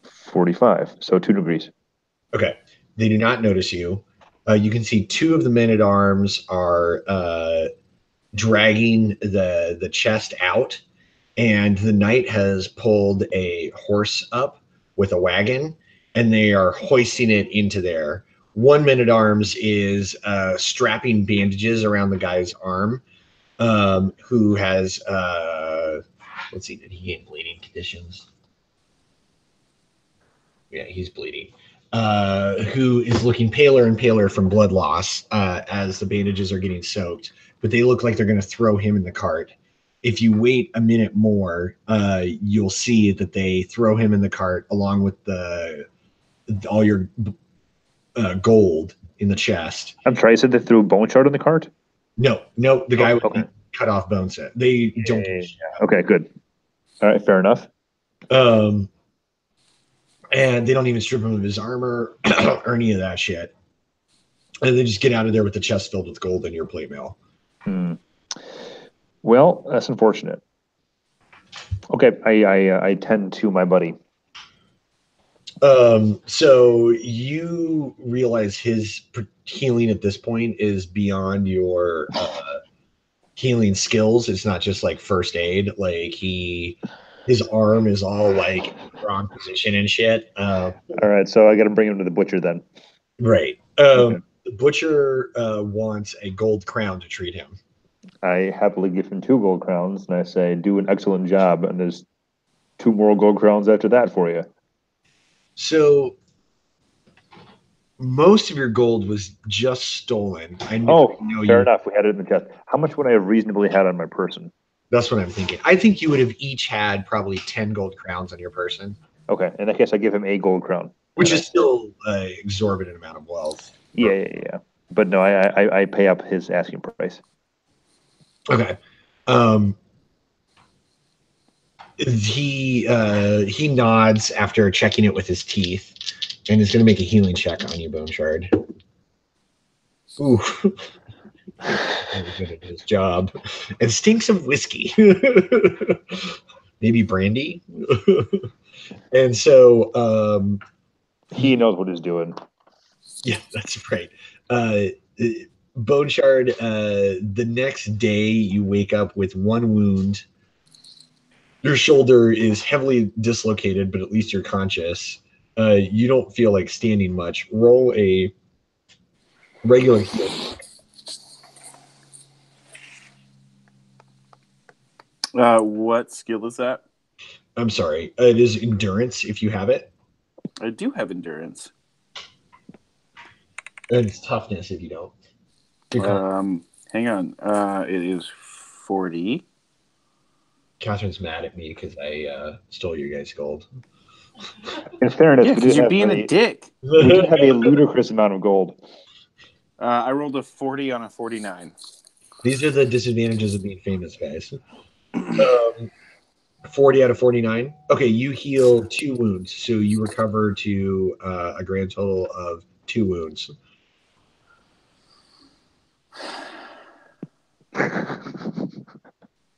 45, so 2 degrees. Okay. They do not notice you. You can see 2 of the men-at-arms are dragging the chest out, and the knight has pulled a horse up with a wagon, and they are hoisting it into there. One man-at-arms is strapping bandages around the guy's arm, who has let's see, did he gain bleeding conditions? Yeah, he's bleeding. Who is looking paler and paler from blood loss as the bandages are getting soaked, but they look like they're going to throw him in the cart. If you wait a minute more, you'll see that they throw him in the cart along with all your gold in the chest. I'm sorry, you said they threw a bone shard in the cart? No, the guy with the cut off bone set. They don't. Okay, good. All right, fair enough. And they don't even strip him of his armor or any of that shit. And they just get out of there with the chest filled with gold in your plate mail. Well, that's unfortunate. Okay, I tend to my buddy. So you realize his healing at this point is beyond your healing skills. It's not just like first aid. Like his arm is all like wrong position and shit. All right, so I got to bring him to the butcher then. Right. The butcher wants a gold crown to treat him. I happily give him 2 gold crowns, and I say, do an excellent job, and there's 2 more gold crowns after that for you. So most of your gold was just stolen. Fair enough. We had it in the chest. How much would I have reasonably had on my person? That's what I'm thinking. I think you would have each had probably 10 gold crowns on your person. Okay, in that case, I give him a gold crown. Which is still an exorbitant amount of wealth. Yeah. But no, I pay up his asking price. Okay. He nods after checking it with his teeth and is going to make a healing check on you, Bone Shard. Ooh. Very good at his job. And stinks of whiskey. Maybe brandy. And so he knows what he's doing. Yeah, that's right. Bone Shard, the next day you wake up with 1 wound. Your shoulder is heavily dislocated, but at least you're conscious. You don't feel like standing much. Roll a regular heal. What skill is that? I'm sorry. It is endurance if you have it. I do have endurance. And it's toughness if you don't. Hang on. It is 40. Catherine's mad at me because I stole your guys' gold. In fairness, yeah, because you're being a dick. We did have a ludicrous amount of gold. I rolled a 40 on a 49. These are the disadvantages of being famous, guys. 40 out of 49. Okay, you heal 2 wounds, so you recover to a grand total of 2 wounds.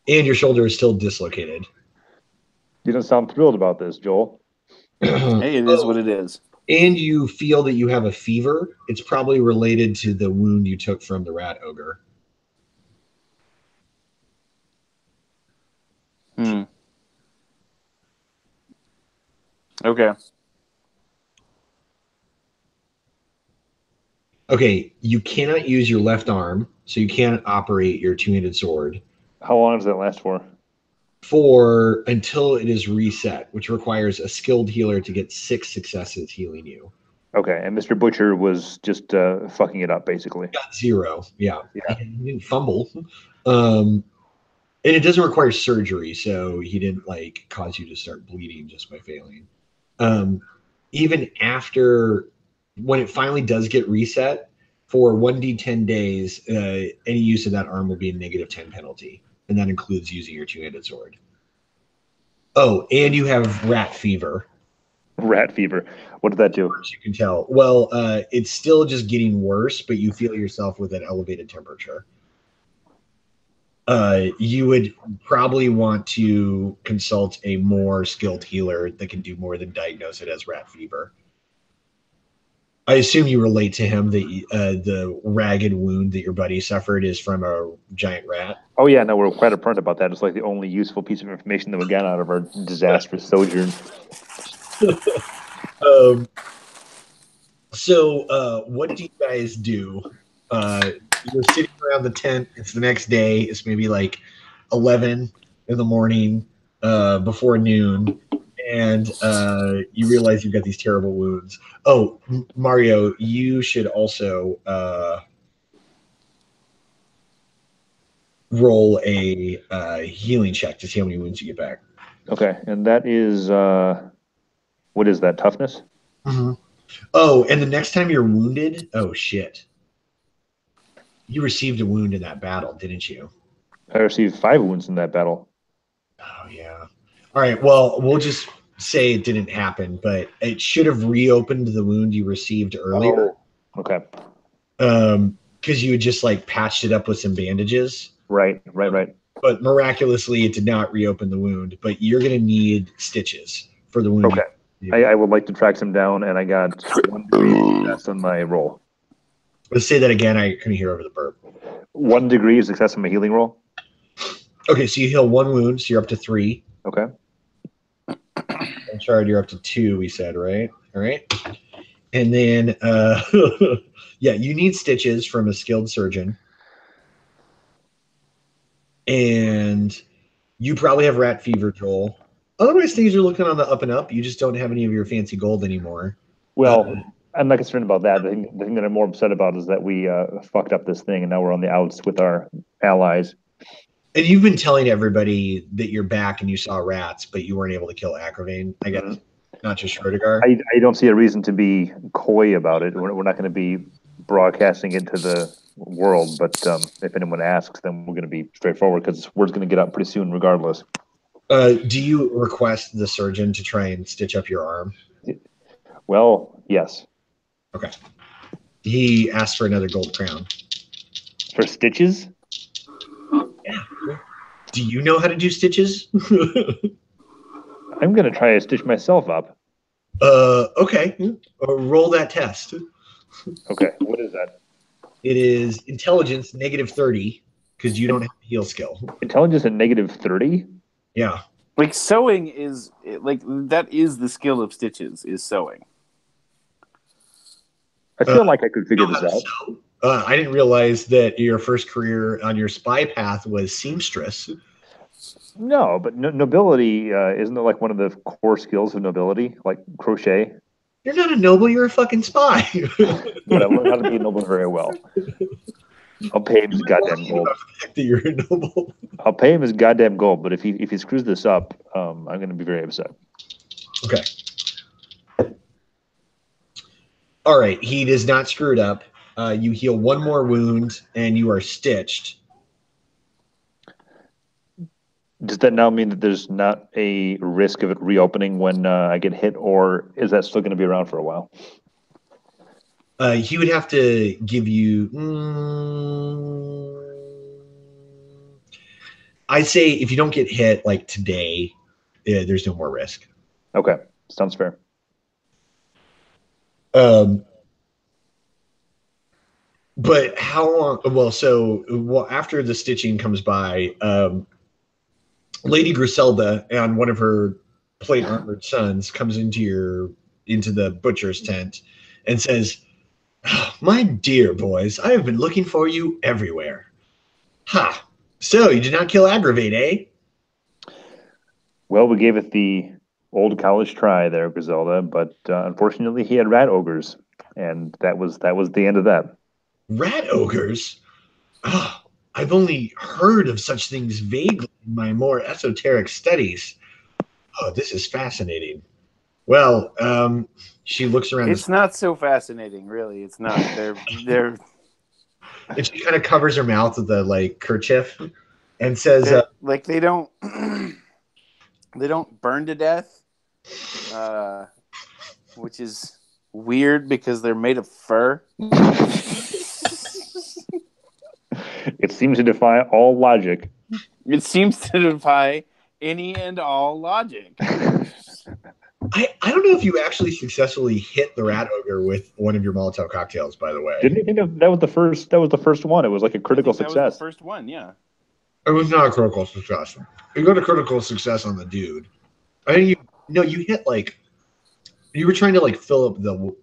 And your shoulder is still dislocated. You don't sound thrilled about this, Joel. Hey, it is what it is. And you feel that you have a fever. It's probably related to the wound you took from the rat ogre. Okay. Okay, you cannot use your left arm, so you can't operate your 2-handed sword. How long does that last for? Until it is reset, which requires a skilled healer to get 6 successes healing you. Okay, and Mr. Butcher was just fucking it up, basically. Got 0, yeah. He didn't fumble. And it doesn't require surgery, so he didn't like cause you to start bleeding just by failing. Even after, when it finally does get reset, for 1d10 days, any use of that arm will be a -10 penalty. And that includes using your 2-handed sword. Oh, and you have rat fever. Rat fever. What did that do? As you can tell. Well, it's still just getting worse, but you feel yourself with an elevated temperature. You would probably want to consult a more skilled healer that can do more than diagnose it as rat fever. I assume you relate to him that the ragged wound that your buddy suffered is from a giant rat. Oh yeah, no, we're quite upfront about that. It's like the only useful piece of information that we got out of our disastrous sojourn. What do you guys do? You're sitting around the tent. It's the next day. It's maybe like 11 in the morning, before noon, and you realize you've got these terrible wounds. Oh, Mario, you should also roll a healing check to see how many wounds you get back. Okay, and that is what is that, toughness? Mm-hmm. Oh, and the next time you're wounded, oh shit, you received a wound in that battle, didn't you? I received 5 wounds in that battle. Oh yeah. All right. Well, we'll just say it didn't happen, but it should have reopened the wound you received earlier. Oh, okay. Because you had just like patched it up with some bandages. Right. But miraculously, it did not reopen the wound. But you're going to need stitches for the wound. Okay. I would like to track some down, and I got 1 degree success on my roll. Let's say that again. I couldn't hear over the burp. 1 degree of success on my healing roll. Okay, so you heal 1 wound, so you're up to 3. Okay. And Chard, you're up to 2. We said, right? All right. And then, yeah, you need stitches from a skilled surgeon. And you probably have rat fever, Joel. Otherwise, things are looking on the up and up. You just don't have any of your fancy gold anymore. Well, I'm not concerned about that. The thing that I'm more upset about is that we fucked up this thing, and now we're on the outs with our allies. And you've been telling everybody that you're back and you saw rats, but you weren't able to kill Acrovane, I guess. Mm-hmm. Not just Schrodinger. I don't see a reason to be coy about it. We're not going to be broadcasting into the world, but if anyone asks, then we're going to be straightforward because word's going to get out pretty soon regardless. Do you request the surgeon to try and stitch up your arm? Well, yes. Okay. He asked for another gold crown. For stitches? Yeah. Do you know how to do stitches? I'm going to try to stitch myself up. Okay. Roll that test. Okay. What is that? It is intelligence -30 because you don't have a heal skill. Intelligence at -30? Yeah. Like sewing is like that is the skill of stitches is sewing. I feel like I could figure this out. I didn't realize that your first career on your spy path was seamstress. No, but nobility isn't it like one of the core skills of nobility, like crochet? You're not a noble. You're a fucking spy. But I learned how to be a noble very well. I'll pay him his goddamn gold. That you're a noble. I'll pay him his goddamn gold. But if he screws this up, I'm going to be very upset. Okay. All right. He does not screw it up. You heal 1 more wound, and you are stitched. Does that now mean that there's not a risk of it reopening when I get hit, or is that still going to be around for a while? He would have to give you. I'd say if you don't get hit like today, there's no more risk. Okay, sounds fair. But how long? Well, after the stitching comes by, Lady Griselda and one of her plate armored sons comes into the butcher's tent and says, oh, "My dear boys, I have been looking for you everywhere." Ha! So you did not kill Aggravate, eh? Well, we gave it the old college try there, Griselda, but unfortunately, he had rat ogres, and that was the end of that. Rat ogres? Oh, I've only heard of such things vaguely in my more esoteric studies. Oh, this is fascinating. Well, she looks around. It's not so fascinating, really. It's not. They're. And she kind of covers her mouth with a kerchief and says, they don't burn to death. which is weird because they're made of fur. It seems to defy all logic. It seems to defy any and all logic. I don't know if you actually successfully hit the rat ogre with one of your Molotov cocktails, by the way. Didn't you think that was the first? That was the first one. It was like a critical That success. was the first one, yeah. It was not a critical success. You got a critical success on the dude. I think you hit like you were trying to like fill up the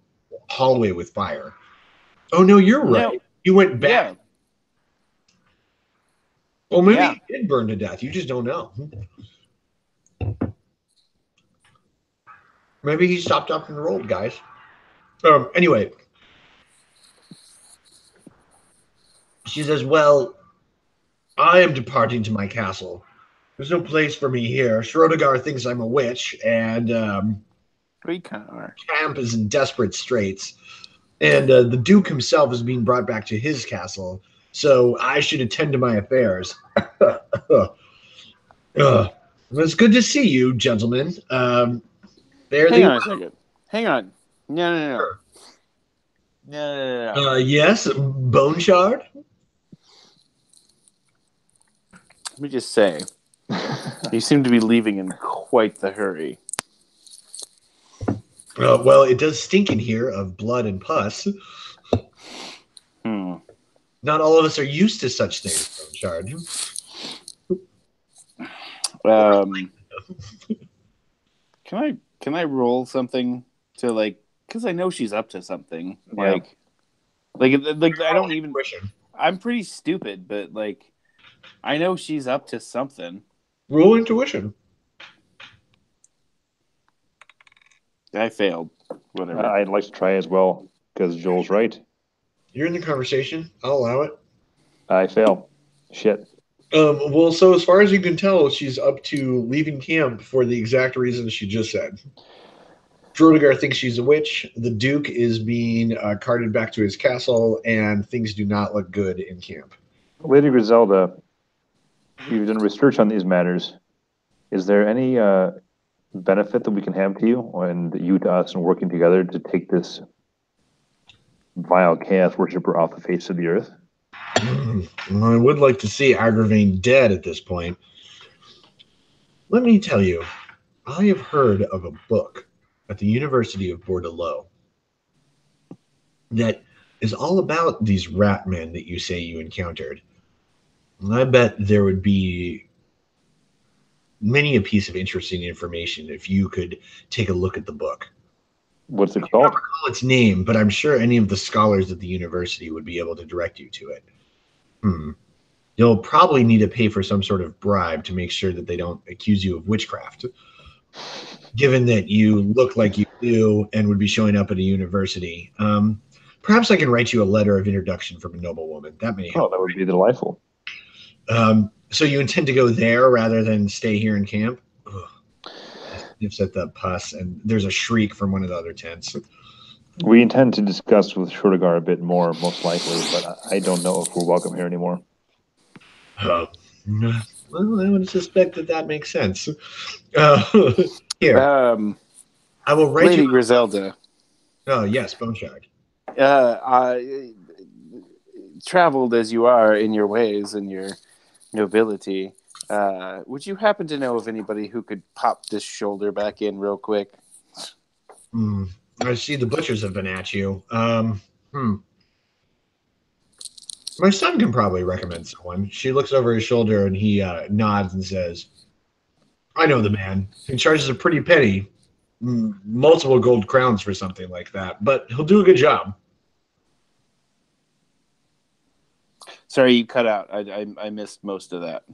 hallway with fire. Oh no, you're right. No. You went back. Yeah. Well, maybe Yeah. he did burn to death. You just don't know. Maybe he stopped up and rolled, guys. Anyway, she says, "Well, I am departing to my castle. There's no place for me here. Schroedigar thinks I'm a witch, and We kind of are. Camp is in desperate straits. And the Duke himself is being brought back to his castle, so I should attend to my affairs." It's good to see you, gentlemen. Hang on a second. Hang on. No. No. Yes, Bone Shard. Let me just say, you seem to be leaving in quite the hurry. Well, it does stink in here of blood and pus. Not all of us are used to such things, Bone Shard. Can I roll something to like? Because I know she's up to something. Yeah. Like I don't even. Intuition. I'm pretty stupid, but like, I know she's up to something. Roll intuition. I failed. Whatever. I'd like to try as well because Joel's right. You're in the conversation. I'll allow it. I fail. Shit. Well, so as far as you can tell, she's up to leaving camp for the exact reason she just said. Schroedigar thinks she's a witch. The Duke is being carted back to his castle, and things do not look good in camp. Lady Griselda, you've done research on these matters. Is there any benefit that we can have to you and you to us in working together to take this vile chaos worshiper off the face of the earth? I would like to see Agravain dead at this point. Let me tell you, I have heard of a book at the University of Bordeaux that is all about these rat men that you say you encountered. And I bet there would be many a piece of interesting information if you could take a look at the book. What's it I called? don't recall its name, but I'm sure any of the scholars at the university would be able to direct you to it. You'll probably need to pay for some sort of bribe to make sure that they don't accuse you of witchcraft. Given that you look like you do and would be showing up at a university, perhaps I can write you a letter of introduction from a noblewoman. That may Oh, help. that would be delightful. So you intend to go there rather than stay here in camp? Sniffs at the pus, and there's a shriek from one of the other tents. We intend to discuss with Schroedigar a bit more, most likely, but I don't know if we're welcome here anymore. Well, I would suspect that makes sense. Here, I will write Lady you. Griselda. Oh yes, Bone Shard. Traveled as you are in your ways and your nobility, would you happen to know of anybody who could pop this shoulder back in real quick? I see the butchers have been at you. My son can probably recommend someone. She looks over his shoulder and he nods and says, "I know the man. He charges a pretty penny, multiple gold crowns for something like that, but he'll do a good job." Sorry, you cut out. I missed most of that.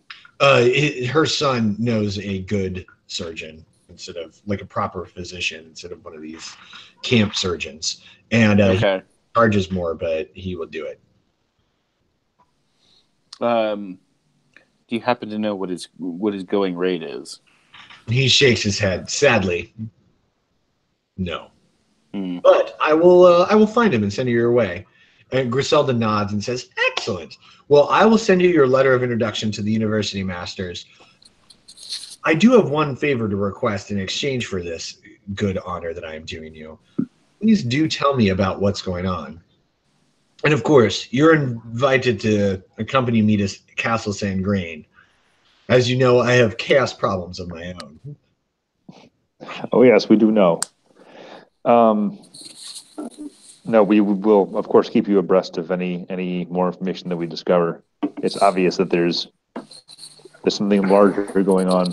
Her son knows a good surgeon instead of like a proper physician instead of one of these camp surgeons, and Okay. he charges more, but he will do it. Do you happen to know what his going rate is? He shakes his head sadly. No, but I will find him and send you your way. And Griselda nods and says, "Excellent. Well, I will send you your letter of introduction to the university masters. I do have one favor to request in exchange for this good honor that I am doing you. Please do tell me about what's going on. And of course, you're invited to accompany me to Castle Sangrain. As you know, I have chaos problems of my own. Oh yes, we do know. No, we will of course keep you abreast of any more information that we discover. It's obvious that there's something larger going on.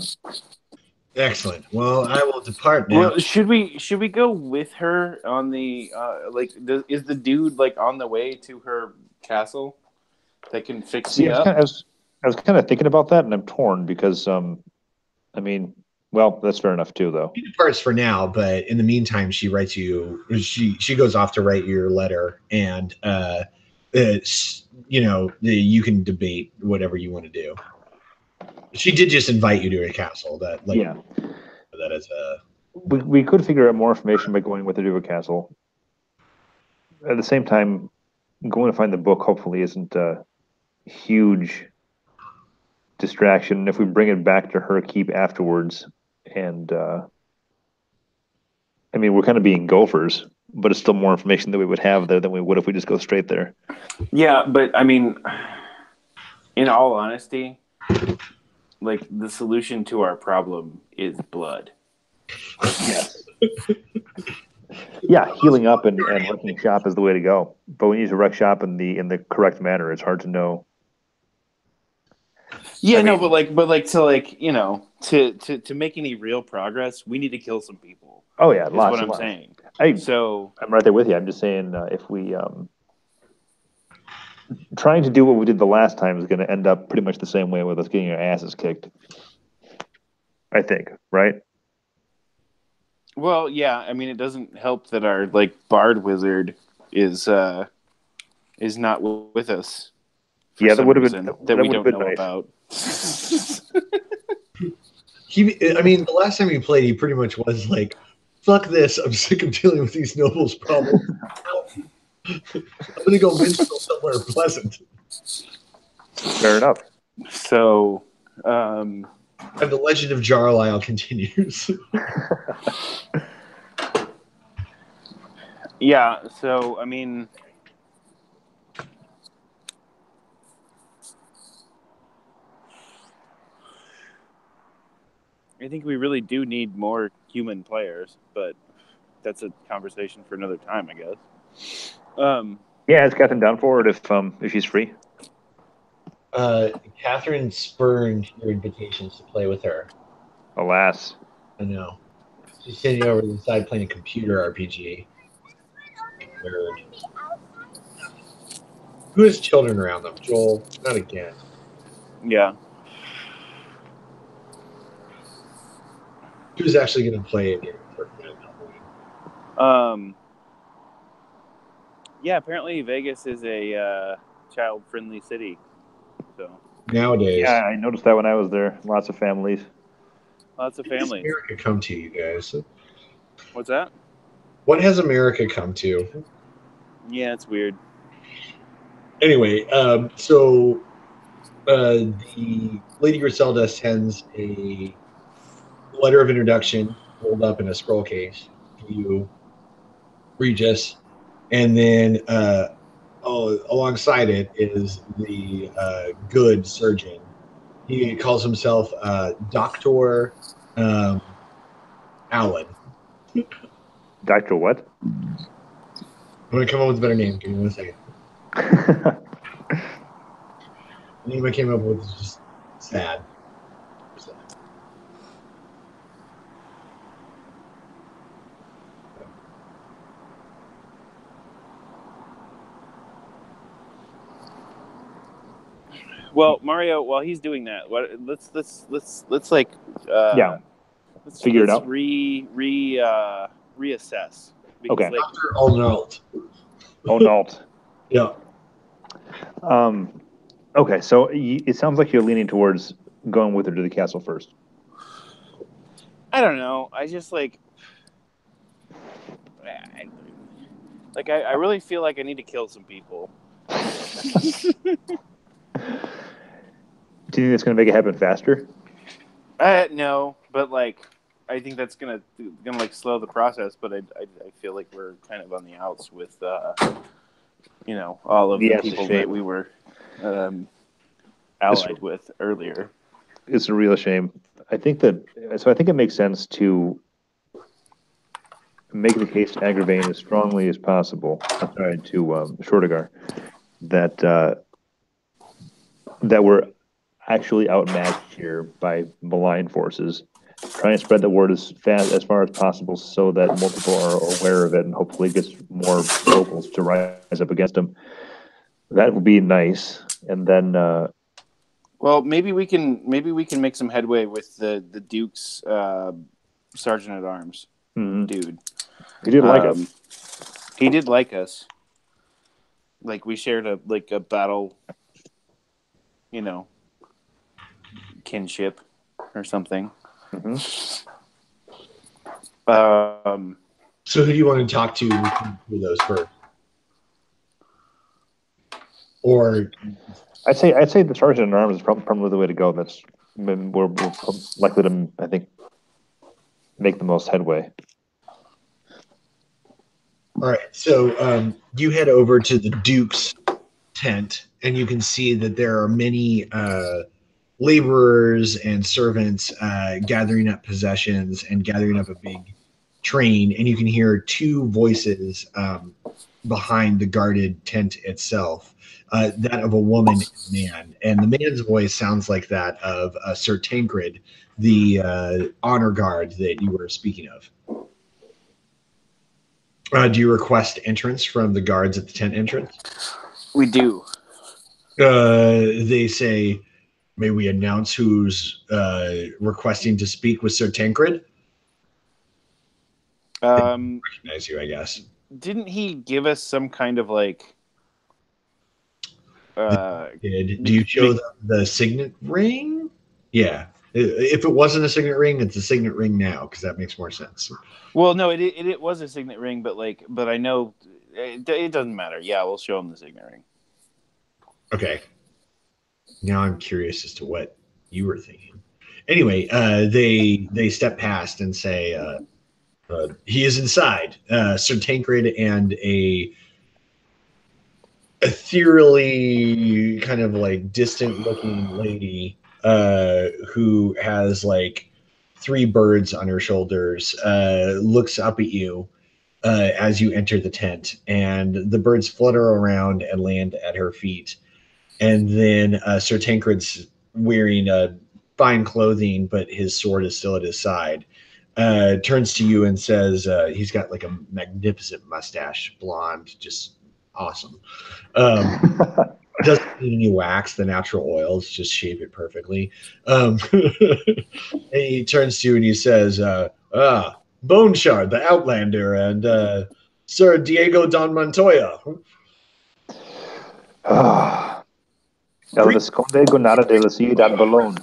Excellent. Well, I will depart now. Well, should we go with her on the is the dude like on the way to her castle that can fix me up? I was kind of thinking about that, and I'm torn because I mean, well, that's fair enough too, though. She departs for now, but in the meantime, she writes you. She goes off to write your letter, and it's, you can debate whatever you want to do. She did just invite you to a castle. That is a. We could figure out more information by going with her to a castle. At the same time, going to find the book hopefully isn't a huge distraction. If we bring it back to her keep afterwards, and I mean, we're kind of being gophers, but it's still more information that we would have there than we would if we just go straight there. Yeah, but I mean, in all honesty, like the solution to our problem is blood. Yes. Yeah, healing up and wrecking shop is the way to go. But we need to wreck shop in the correct manner. It's hard to know. Yeah, but to make any real progress, we need to kill some people. Oh yeah, lots. What I'm saying. I'm right there with you. I'm just saying if we trying to do what we did the last time is going to end up pretty much the same way with us getting our asses kicked. I think, right? Well, yeah. I mean, it doesn't help that our bard wizard is not with us. Yeah, that would have been that we don't know nice. About. The last time he played, he pretty much was like, "Fuck this! I'm sick of dealing with these nobles' problems. I'm gonna go minstrel somewhere pleasant." Fair enough. So, and the legend of Jarlisle continues. Yeah. So, I mean. I think we really do need more human players, but that's a conversation for another time, I guess. Yeah, is Catherine down for it if she's free? Catherine spurned your invitations to play with her. Alas. I know. She's sitting over to the side playing a computer RPG. Nerd. Who has children around them? Joel, not again. Yeah. Who's actually going to play a game for Yeah, apparently Vegas is a child-friendly city. So nowadays, yeah, I noticed that when I was there. Lots of families. Lots of families. What has America come to, you guys? What's that? What has America come to? Yeah, it's weird. Anyway, so the Lady Griselda sends a letter of introduction rolled up in a scroll case to you, Regis, and then alongside it is the good surgeon. He calls himself Dr. Allen. Dr. what? I'm going to come up with a better name. Give me 1 second. The name I came up with is just sad. Well, Mario, while he's doing that, let's figure it out. Reassess. Okay. Dr. Allnault. Allnault. Yeah. Okay, so it sounds like you're leaning towards going with her to the castle first. I don't know. I just I really feel like I need to kill some people. Do you think it's going to make it happen faster? No, but like, I think that's gonna like slow the process. But I feel like we're kind of on the outs with all of the Yeah, it's a people shame. that we were allied with earlier. It's a real shame. I think it makes sense to make the case to Agravain as strongly as possible. I'm sorry, to Shortigar, that that we're actually outmatched here by malign forces. Try and spread the word as far as possible so that more people are aware of it, and hopefully gets more locals to rise up against them. That would be nice. And then, well, maybe we can make some headway with the Duke's sergeant at arms dude. He did like us. He did like us. Like we shared a battle, kinship or something. Mm-hmm. So who do you want to talk to through those first? Or I'd say the sergeant at arms is probably the way to go. That's we're likely to, I think, make the most headway. all right, so you head over to the Duke's tent, and you can see that there are many laborers and servants gathering up possessions and gathering up a big train, and you can hear two voices behind the guarded tent itself, that of a woman and a man. And the man's voice sounds like that of Sir Tancred, the honor guard that you were speaking of. Do you request entrance from the guards at the tent entrance? We do. They say, may we announce who's requesting to speak with Sir Tancred? Recognize you, I guess. Didn't he give us some kind of like? Do you show them the signet ring? Yeah. If it wasn't a signet ring, it's a signet ring now because that makes more sense. Well, no, it was a signet ring, but I know it doesn't matter. Yeah, we'll show him the signet ring. Okay. Now I'm curious as to what you were thinking. Anyway, they step past and say, he is inside. Sir Tancred and a ethereally kind of like distant looking lady who has like three birds on her shoulders looks up at you as you enter the tent, and the birds flutter around and land at her feet. And then Sir Tancred's wearing fine clothing, but his sword is still at his side. Turns to you and says, he's got like a magnificent mustache, blonde, just awesome. Doesn't need any wax, the natural oils just shave it perfectly. And he turns to you and he says, Bone Shard, the Outlander, and Sir Diego Don Montoya. El Visconde Gonada de la Ciudad Bologna.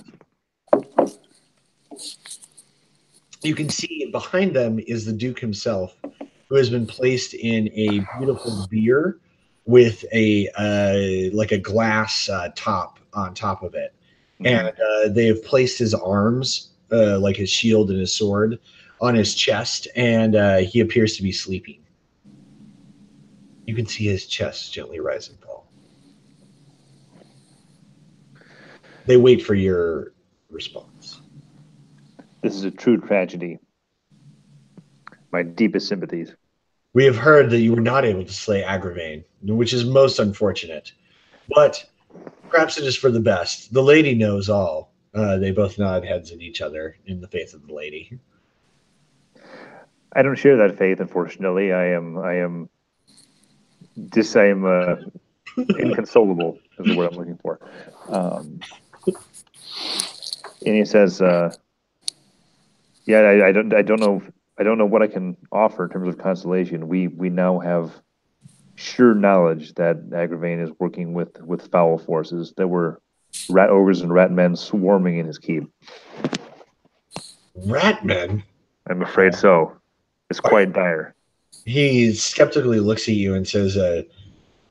You can see behind them is the Duke himself, who has been placed in a beautiful bier with a like a glass top on top of it. And they have placed his arms, like his shield and his sword, on his chest, and he appears to be sleeping. You can see his chest gently rise and fall. They wait for your response. This is a true tragedy. My deepest sympathies. We have heard that you were not able to slay Agravain, which is most unfortunate. But perhaps it is for the best. The lady knows all. They both nod heads at each other in the faith of the lady. I don't share that faith, unfortunately. I am inconsolable is the word I'm looking for. And he says, I don't know what I can offer in terms of consolation. We now have sure knowledge that Agravain is working with foul forces. There were rat ogres and rat men swarming in his keep. Rat men? I'm afraid so. It's quite dire. He skeptically looks at you and says,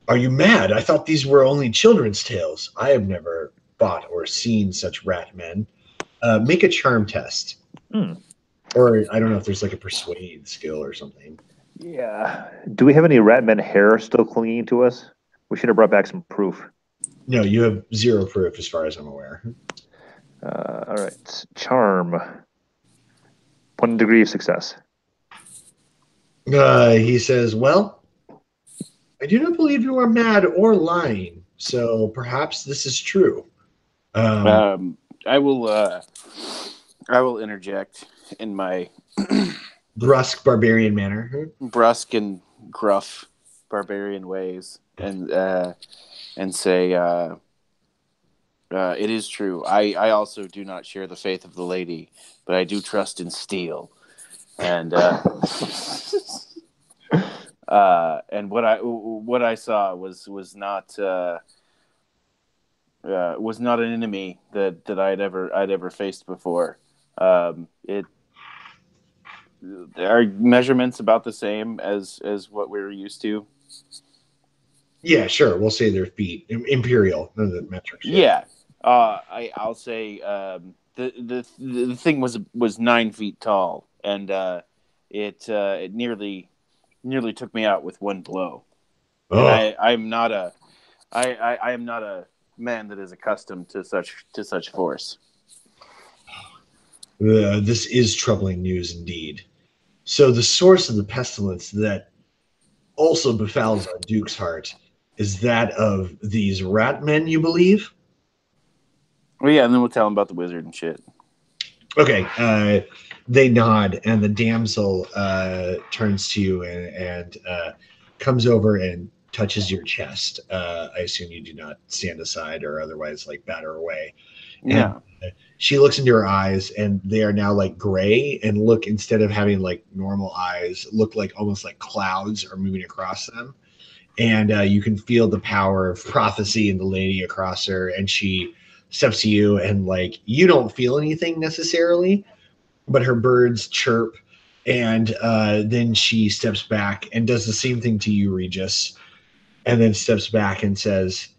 are you mad? I thought these were only children's tales. I have never fought or seen such rat men. Make a charm test. Or I don't know if there's like a persuade skill or something. Yeah. Do we have any Ratman hair still clinging to us? We should have brought back some proof. No, you have 0 proof as far as I'm aware. All right. Charm. 1 degree of success. He says, well, I do not believe you are mad or lying, so perhaps this is true. I will interject in my brusque barbarian manner. Brusque and gruff barbarian ways, and say, it is true. I also do not share the faith of the lady, but I do trust in steel. And and what I saw was not an enemy that I'd ever faced before. Are measurements about the same as what we were used to? Yeah, sure. We'll say they're feet, imperial, none of the metrics. Yeah. I'll say the thing was 9 feet tall, and it nearly took me out with one blow. Oh. And I am not a man that is accustomed to such force. This is troubling news indeed. So the source of the pestilence that also befouls our Duke's heart is that of these rat men, you believe? Well, yeah, and then we'll tell them about the wizard and shit. Okay. They nod, and the damsel turns to you and comes over and touches your chest. I assume you do not stand aside or otherwise like batter away. Yeah. And she looks into her eyes, and they are now like gray and look, instead of having like normal eyes, look like almost like clouds are moving across them. And you can feel the power of prophecy in the lady across her. And she steps to you, and like you don't feel anything necessarily, but her birds chirp. And then she steps back and does the same thing to you, Regis, and then steps back and says,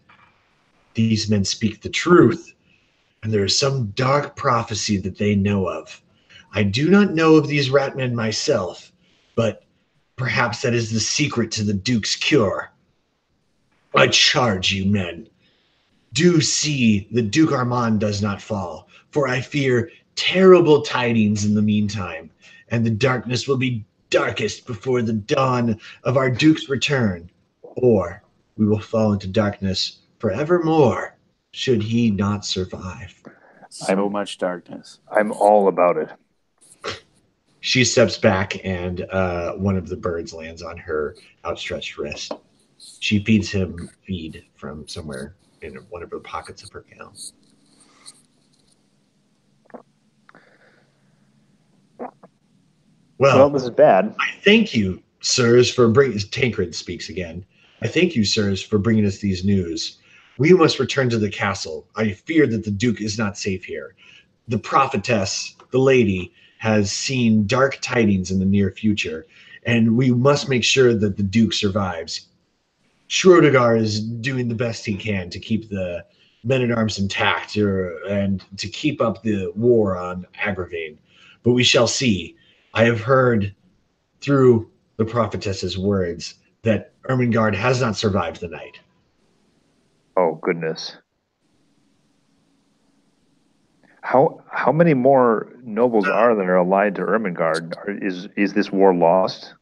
"These men speak the truth, and there is some dark prophecy that they know of. I do not know of these rat men myself, but perhaps that is the secret to the Duke's cure. I charge you, men, do see the Duke Armand does not fall, for I fear terrible tidings in the meantime, and the darkness will be darkest before the dawn of our Duke's return, or we will fall into darkness forevermore should he not survive." So much darkness. I'm all about it. She steps back, and one of the birds lands on her outstretched wrist. She feeds him feed from somewhere in one of the pockets of her gown. Well, this is bad. I thank you, sirs, for bringing... Tancred speaks again. I thank you, sirs, for bringing us these news. We must return to the castle. I fear that the Duke is not safe here. The prophetess, the lady, has seen dark tidings in the near future, and we must make sure that the Duke survives. Schroedigar is doing the best he can to keep the men-at-arms intact and to keep up the war on Agravain. But we shall see. I have heard through the prophetess's words that Ermengarde has not survived the night. Oh, goodness. How many more nobles are there allied to Ermengarde? Is this war lost?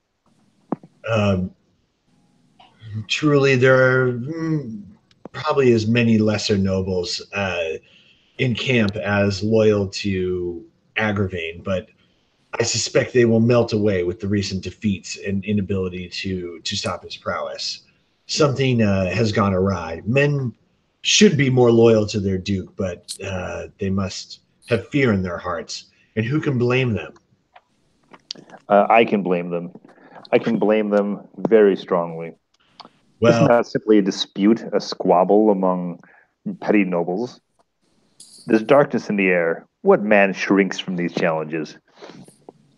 Truly, there are probably as many lesser nobles in camp as loyal to Agravain, but I suspect they will melt away with the recent defeats and inability to stop his prowess. Something has gone awry. Men should be more loyal to their Duke, but they must have fear in their hearts. And who can blame them? I can blame them. I can blame them very strongly. Well, isn't that simply a dispute, a squabble among petty nobles? There's darkness in the air. What man shrinks from these challenges?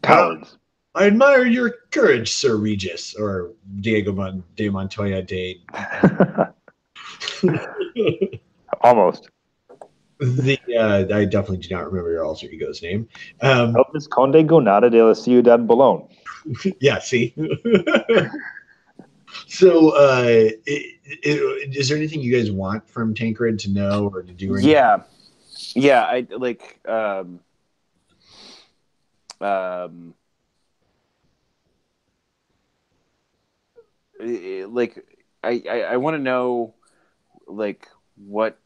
Cowards. I admire your courage, Sir Regis, or Diego de Montoya de... Almost. I definitely do not remember your alter ego's name. Elvis Conde Gonada de la Ciudad Bolon. Yeah, see. So, is there anything you guys want from Tancred to know or to do? Or anything? Yeah. I like. Like I want to know, like, what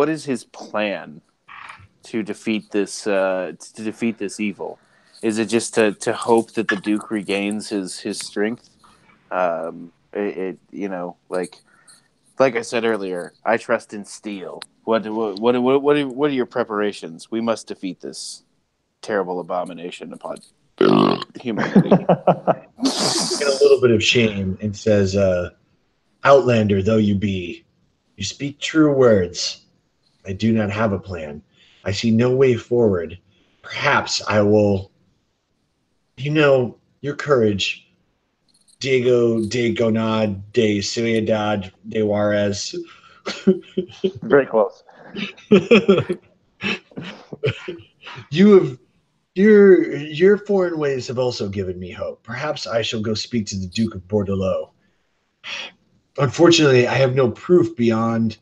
is his plan to defeat this evil? Is it just to hope that the Duke regains his strength? Like I said earlier, I trust in steel. What are your preparations? We must defeat this terrible abomination upon humanity. In a little bit of shame and says, Outlander though you be, you speak true words. I do not have a plan. I see no way forward. Perhaps I will, your courage, Diego de Gonad de Ciudad de Juarez. Very close. You have your foreign ways have also given me hope. Perhaps I shall go speak to the Duke of Bordelot. Unfortunately, I have no proof beyond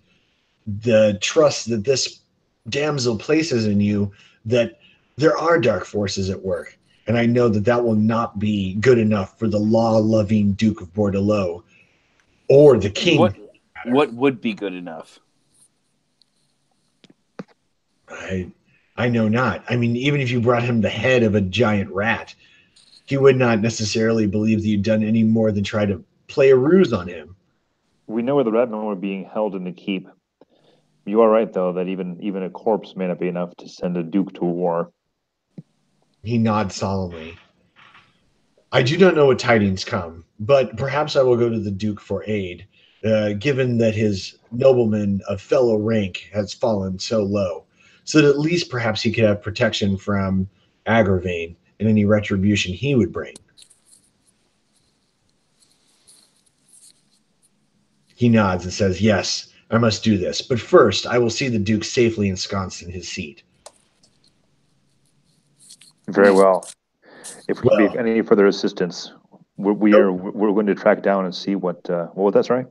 the trust that this damsel places in you that there are dark forces at work. And I know that that will not be good enough for the law-loving Duke of Bordelot or the king. What would be good enough? I know not. I mean, even if you brought him the head of a giant rat, he would not necessarily believe that you'd done any more than try to play a ruse on him. We know where the rat men were being held in the keep. You are right, though, that even a corpse may not be enough to send a duke to war. He nods solemnly. I do not know what tidings come, but perhaps I will go to the Duke for aid, given that his nobleman of fellow rank has fallen so low, so that at least perhaps he could have protection from Agravain and any retribution he would bring. He nods and says, yes, I must do this, but first I will see the Duke safely ensconced in his seat. Very well. If we need any further assistance, we're going to track down and see what was that, sorry?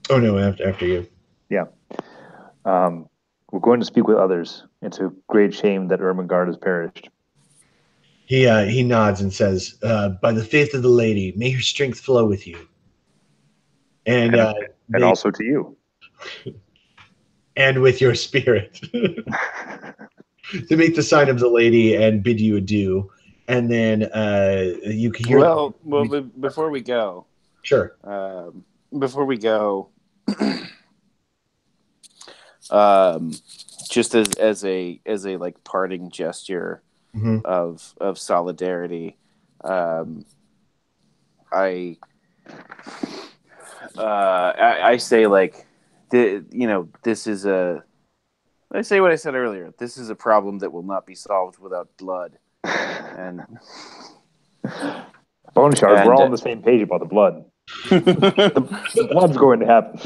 Oh, no, after you. Yeah. We're going to speak with others. It's a great shame that Ermengarde has perished. He nods and says, by the faith of the lady, may her strength flow with you. And also to you. And with your spirit. To make the sign of the lady and bid you adieu. And then you can hear... Well, before we go... Sure. Before we go... just as a like parting gesture of solidarity, I say, like, this is I say what I said earlier. This is a problem that will not be solved without blood. And Bone Shards, we're all on the same page about the blood. the blood's going to happen.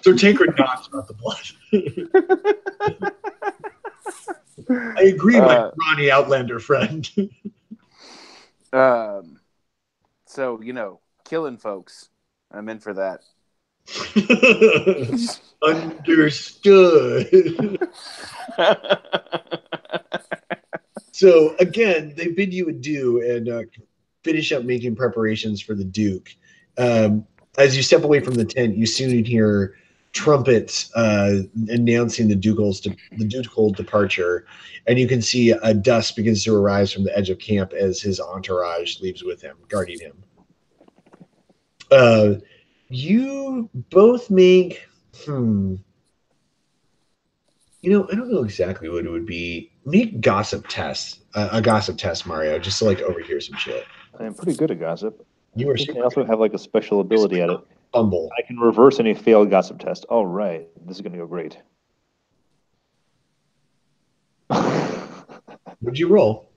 So Tancred nods about the blood. I agree, my Ronnie Outlander friend. So, killing folks. I'm in for that. Understood. So, again, they bid you adieu and finish up making preparations for the Duke. As you step away from the tent, you soon hear trumpets announcing the ducal departure, and you can see a dust begins to arise from the edge of camp as his entourage leaves with him, guarding him. You both make I don't know exactly what it would be. Make gossip tests, a gossip test, Mario, just to like overhear some shit. I'm pretty good at gossip. You are. I also have like a special ability at it. Fumble. I can reverse any failed gossip test. All right, this is going to go great. What'd you roll?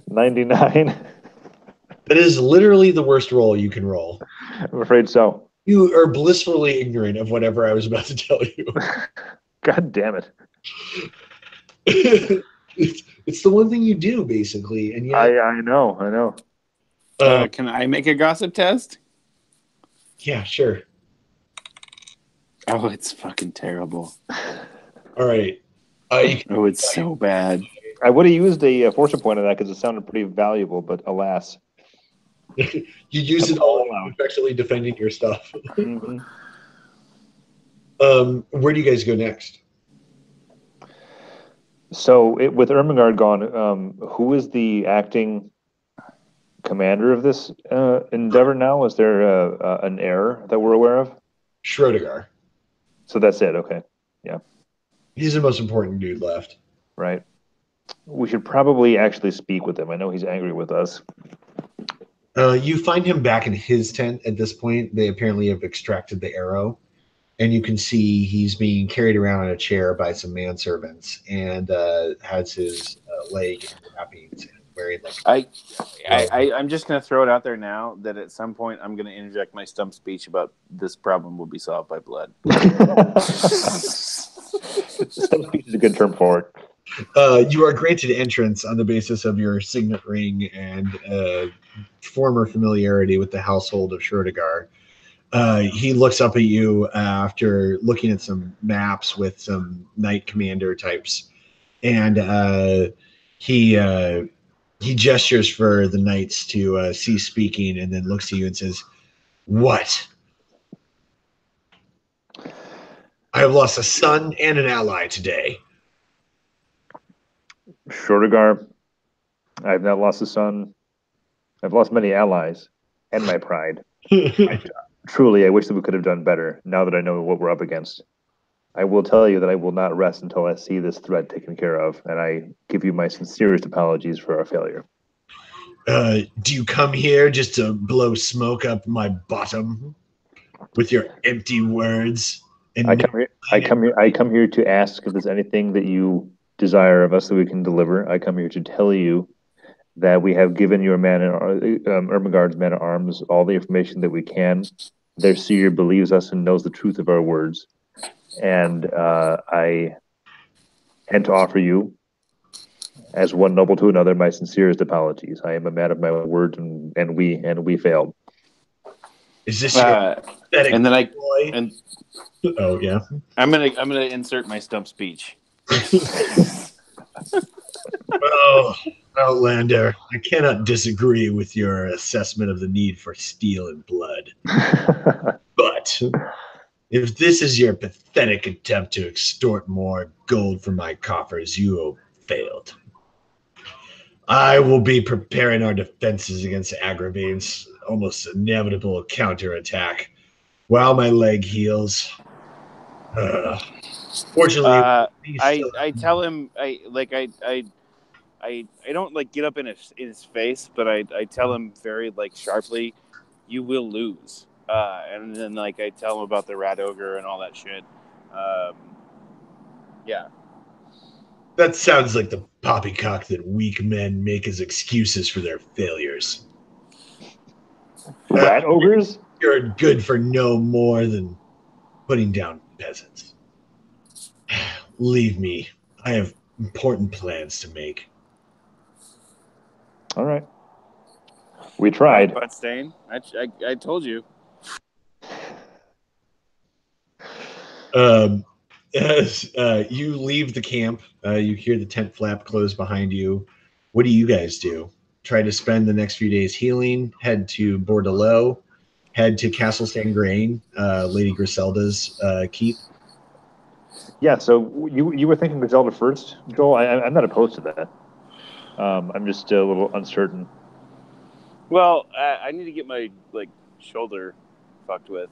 99. That is literally the worst roll you can roll. I'm afraid so. You are blissfully ignorant of whatever I was about to tell you. God damn it. It's the one thing you do, basically, and yet, I know. Can I make a gossip test? yeah, sure. Oh, it's fucking terrible. All right. Oh, it's so bad. I would have used a fortune point on that because it sounded pretty valuable, but alas. You use it all effectively defending your stuff. Mm-hmm. Where do you guys go next? So, with Ermengarde gone, who is the acting commander of this endeavor now? Is there an heir that we're aware of? Schrodinger. So that's it. Okay. Yeah. He's the most important dude left. Right. We should probably actually speak with him. I know he's angry with us. You find him back in his tent at this point. They apparently have extracted the arrow, and you can see he's being carried around in a chair by some manservants, and has his leg in wrappings and wearing like. I'm just gonna throw it out there now that at some point I'm gonna interject my stump speech about this problem will be solved by blood. Stump speech is a good term for it. You are granted entrance on the basis of your signet ring and former familiarity with the household of Schrodinger. He looks up at you after looking at some maps with some knight commander types, and he gestures for the knights to cease speaking, and then looks at you and says, "What? I have lost a son and an ally today." Schrodinger, I have not lost a son. I've lost many allies and my pride. Truly, I wish that we could have done better now that I know what we're up against. I will tell you that I will not rest until I see this threat taken care of, and I give you my sincerest apologies for our failure. Do you come here just to blow smoke up my bottom with your empty words? And I come here to ask if there's anything that you desire of us that we can deliver. I come here to tell you that we have given your man, Ermengarde's man at arms, all the information that we can. Their seer believes us and knows the truth of our words. And I and to offer you, as one noble to another, my sincerest apologies. I am a man of my word, and we failed. Is this your pathetic and then boy? and Oh yeah. I'm gonna insert my stump speech. Oh, Outlander, I cannot disagree with your assessment of the need for steel and blood. But if this is your pathetic attempt to extort more gold from my coffers, you have failed. I will be preparing our defenses against Agravain's almost inevitable counterattack while my leg heals. Fortunately, I tell him I don't like get up in his face, but I tell him very like sharply, you will lose. And then like I tell him about the rat ogre and all that shit. Yeah. That sounds like the poppycock that weak men make as excuses for their failures. Rat ogres? You're good for no more than putting down peasants. Leave me. I have important plans to make. All right. We tried. Buttstain, I told you. As you leave the camp, you hear the tent flap close behind you. What do you guys do? Try to spend the next few days healing, head to Bordelot, head to Castle Stangrain, Lady Griselda's keep. Yeah, so you were thinking Griselda first, Joel? I'm not opposed to that. I'm just a little uncertain. Well, I need to get my shoulder fucked with.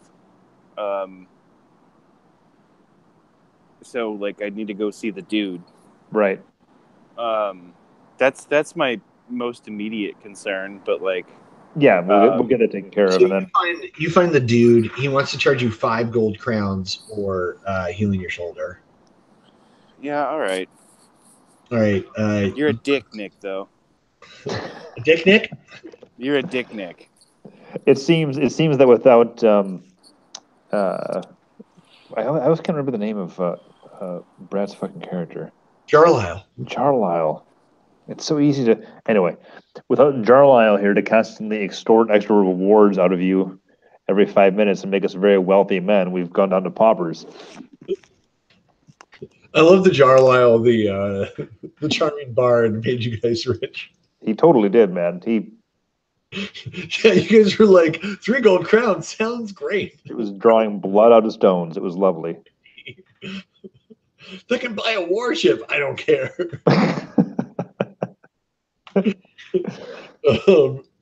So I need to go see the dude. Right. That's my most immediate concern, but yeah, we'll get it taken care of. And then you find the dude. He wants to charge you 5 gold crowns for healing your shoulder. Yeah, all right. All right. You're a dick, Nick, though. A dick, Nick? You're a dick, Nick. It seems that without I always can't remember the name of Brad's fucking character. Carlisle. Jarlisle. It's so easy to... Anyway, without Jarlisle here to constantly extort extra rewards out of you every 5 minutes and make us very wealthy men, we've gone down to paupers. I love the Jarlisle, the charming bard made you guys rich. He totally did, man. Yeah, you guys were like, 3 gold crowns sounds great. It was drawing blood out of stones. It was lovely. They can buy a warship. I don't care.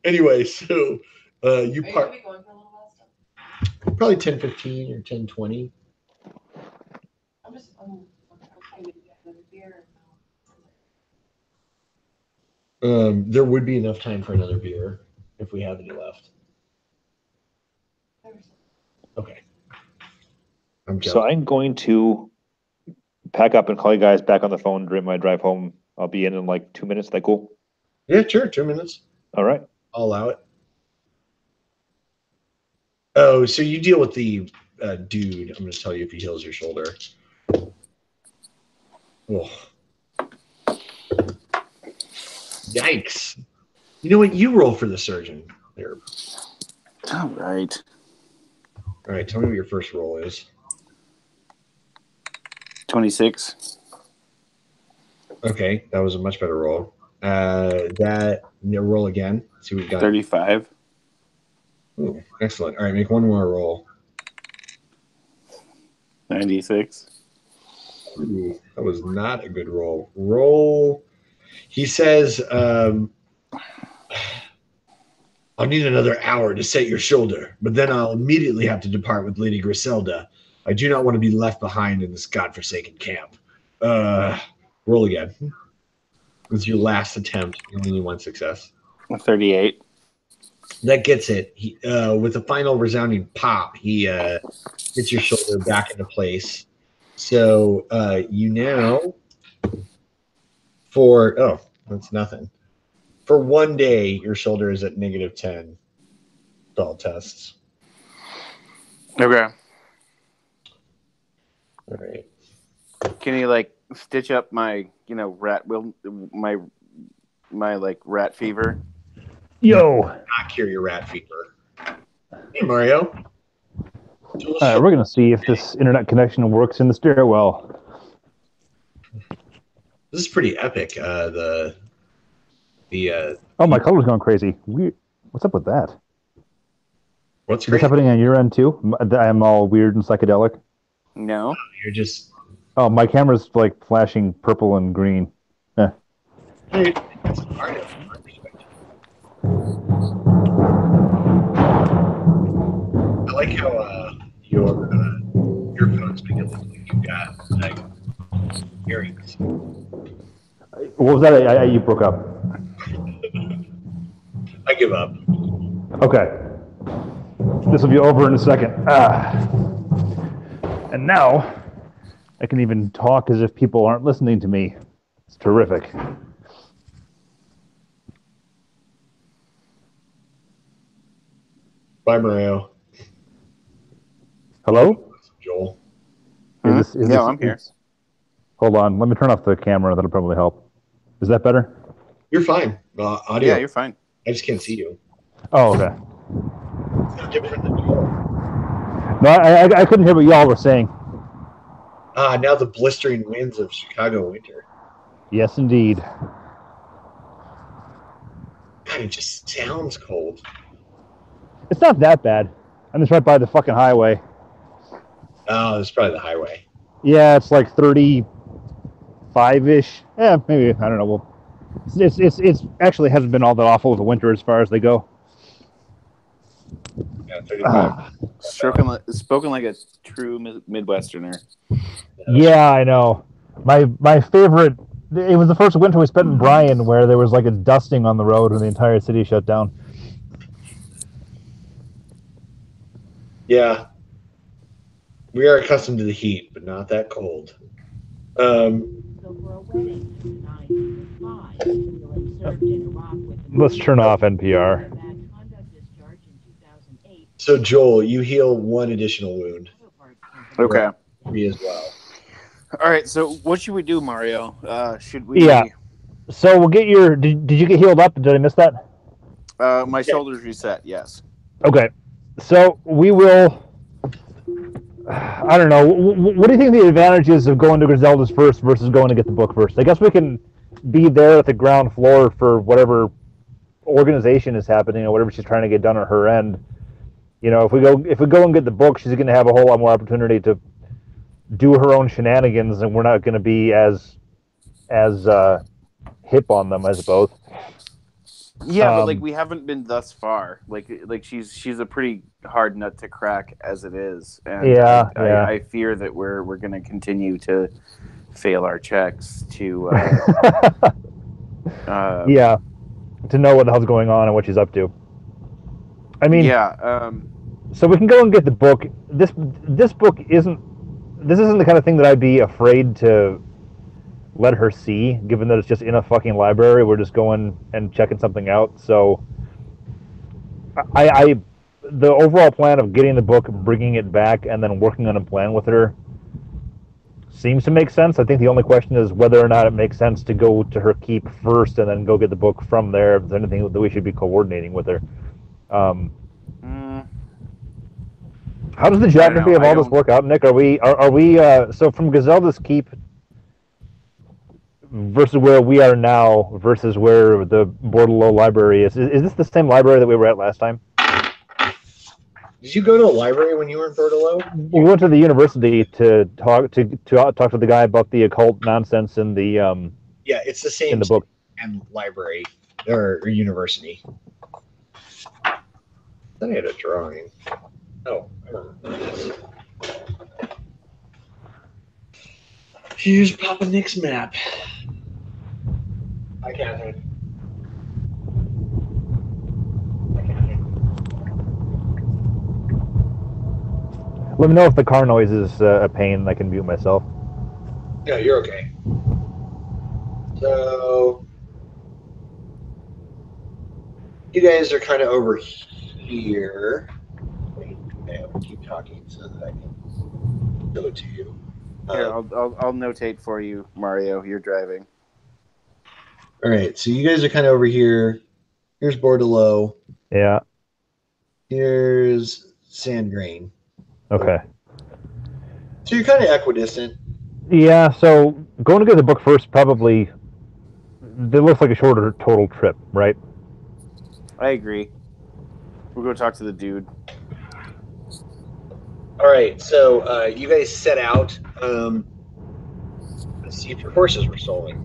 Anyway, so you part probably 10:15 or 10:20. There would be enough time for another beer if we have any left. Okay. So I'm going to pack up and call you guys back on the phone during my drive home. I'll be in like 2 minutes. Is that cool? Yeah, sure. 2 minutes. All right. I'll allow it. Oh, so you deal with the dude. I'm going to tell you if he heals your shoulder. Oh. Yikes. You know what? You roll for the surgeon there. All right. All right. Tell me what your first roll is. 26. Okay. That was a much better roll. Roll again. See what we got. 35. Ooh, excellent. All right. Make one more roll. 96. Ooh, that was not a good roll. Roll. He says, I'll need another hour to set your shoulder, but then I'll immediately have to depart with Lady Griselda. I do not want to be left behind in this godforsaken camp. Roll again. This is your last attempt. You only need one success. 38. That gets it. He, with a final resounding pop, he gets your shoulder back into place. So you now... that's nothing. For 1 day, your shoulder is at -10 to all tests. Okay. All right. Can you like stitch up my, rat fever? Yo. Not cure your rat fever. Hey, Mario. All right, we're going to see if this internet connection works in the stairwell. This is pretty epic. Oh, my color's going crazy. Weird. What's up with that? What's Is this happening on your end too? I'm all weird and psychedelic. No. You're just... Oh, my camera's like flashing purple and green. Hey, that's Mario from my perspective. I like how your earphones make it look like you've got like earrings. What was that? You broke up. I give up. Okay. This will be over in a second. And now I can even talk as if people aren't listening to me. It's terrific. Bye, Mario. Hello? Joel. I'm here. Hold on. Let me turn off the camera. That'll probably help. Is that better? You're fine. Audio. Yeah, you're fine. I just can't see you. Oh, okay. It's no different than Joel. No, I couldn't hear what y'all were saying. Now the blistering winds of Chicago winter. Yes, indeed. God, it just sounds cold. It's not that bad. I'm just right by the fucking highway. Oh, it's probably the highway. Yeah, it's like 35-ish. Yeah, maybe. I don't know. Well, it's actually hasn't been all that awful of a winter as far as they go. Yeah, 35. Spoken like a true Midwesterner. Yeah, I know. My favorite. It was the first winter we spent in Bryan, where there was like a dusting on the road when the entire city shut down. Yeah. We are accustomed to the heat, but not that cold. Let's turn off NPR. So, Joel, you heal one additional wound. Okay. Me as well. All right. So what should we do, Mario? Should we? Yeah. So we'll get your. Did you get healed up? Did I miss that? My shoulders reset. Yes. Okay. So we will. I don't know. What do you think the advantage is of going to Griselda's first versus going to get the book first? I guess we can be there at the ground floor for whatever organization is happening or whatever she's trying to get done on her end. You know, if we go and get the book, she's going to have a whole lot more opportunity to do her own shenanigans, and we're not going to be as hip on them, I suppose. Yeah, but like we haven't been thus far. Like she's a pretty hard nut to crack as it is, and Yeah, I fear that we're going to continue to fail our checks to yeah, to know what the hell's going on and what she's up to. I mean, yeah. So we can go and get the book. This book isn't the kind of thing that I'd be afraid to let her see, given that it's just in a fucking library. We're just going and checking something out. So the overall plan of getting the book, bringing it back, and then working on a plan with her seems to make sense. I think the only question is whether or not it makes sense to go to her keep first and then go get the book from there. If there's anything that we should be coordinating with her. How does the geography of all this work out, Nick? Are we so from Griselda's keep versus where we are now versus where the Bordelot library is this the same library that we were at last time? Did you go to a library when you were in Bordelot? We went to the university to talk to the guy about the occult nonsense in the yeah, it's the same in the book and library or university. I thought I had a drawing. Oh, I remember this. Here's Papa Nick's map. Hi, Catherine. Let me know if the car noise is a pain. I can mute myself. No, you're okay. So you guys are kind of over here. Wait, I'll keep talking so that I can show it to you. Here, I'll notate for you, Mario. You're driving. All right, so you guys are kind of over here. Here's Bordelot. Yeah. Here's Sandgrain. Okay. So you're kind of equidistant. Yeah, so going to get the book first probably it looks like a shorter total trip, right? I agree. We'll go talk to the dude. All right, so you guys set out. Let's see if your horses were stolen.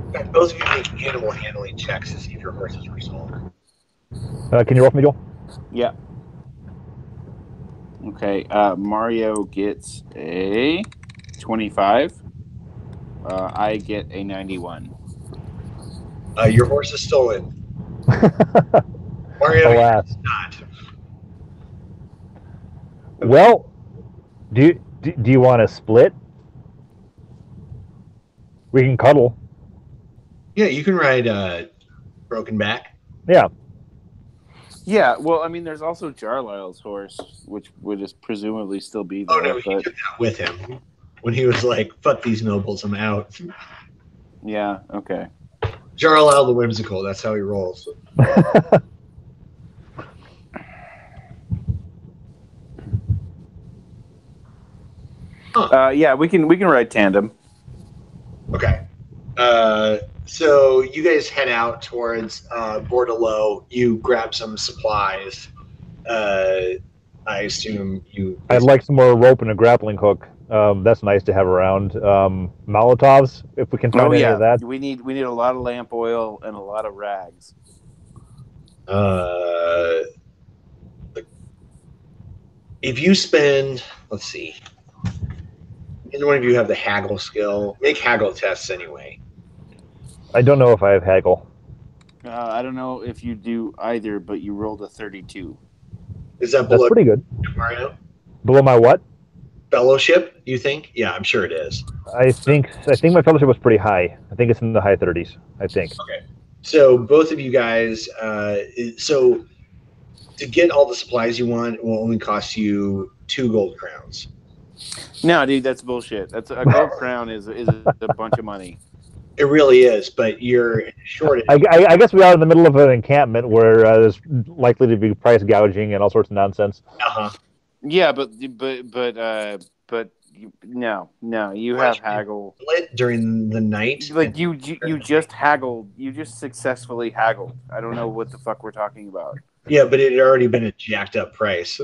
In fact, both of you make animal handling checks to see if your horses were stolen. Can you roll for me, Joel? Yeah. Okay. Mario gets a 25. I get a 91. Your horse is stolen. Mario, Alas. not. Well, do you want to split? We can cuddle. Yeah, you can ride Broken Back. Yeah. Yeah, well, I mean, there's also Jarlisle's horse, which would just presumably still be there. Oh, no, he did that with him. When he was like, fuck these nobles, I'm out. Yeah, okay. Jarlisle the Whimsical, that's how he rolls. Yeah, we can ride tandem. Okay. So you guys head out towards Bordelot. You grab some supplies. I assume you... I'd like some more rope and a grappling hook. That's nice to have around. Molotovs, if we can find any of that. We need a lot of lamp oil and a lot of rags. If you spend... Let's see. Either one of you have the haggle skill. Make haggle tests anyway. I don't know if I have haggle. I don't know if you do either, but you rolled a 32. Is that That's below pretty good. Mario? Below my what? Fellowship, you think? Yeah, I'm sure it is. I think my fellowship was pretty high. I think it's in the high 30s, I think. Okay. So both of you guys, so to get all the supplies you want, it will only cost you 2 gold crowns. No, dude, that's bullshit. That's a gold crown is a bunch of money. It really is, but you're in a shortage. I guess we are in the middle of an encampment where there's likely to be price gouging and all sorts of nonsense. Yeah, but no, you have haggle during the night. Like you just haggled. You just successfully haggled. I don't know what the fuck we're talking about. Yeah, but it had already been a jacked up price.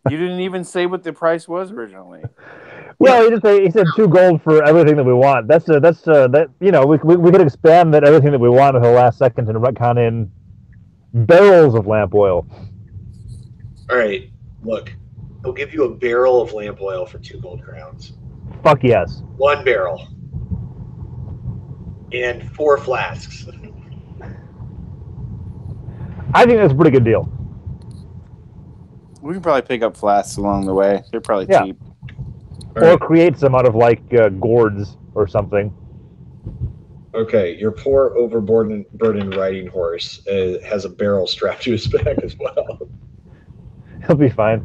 You didn't even say what the price was originally. Well, he said 2 gold for everything that we want. That's that we could expand that everything that we want until the last second and retcon in barrels of lamp oil. All right, look, he'll give you a barrel of lamp oil for 2 gold crowns. Fuck yes. 1 barrel and 4 flasks. I think that's a pretty good deal. We can probably pick up flasks along the way. They're probably cheap. Or create some out of like gourds or something. Okay, your poor overburdened riding horse has a barrel strapped to his back as well. He'll be fine.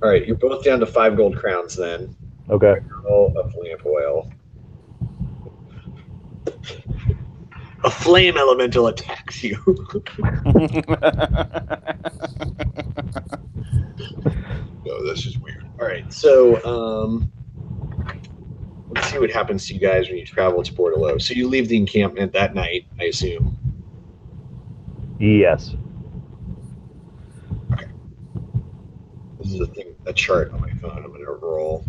All right, you're both down to 5 gold crowns then. Okay. Barrel of lamp oil. A flame elemental attacks you. No, that's just weird. All right, so let's see what happens to you guys when you travel to Bordello. So you leave the encampment that night, I assume. Yes. Okay. This is a chart on my phone. I'm going to roll.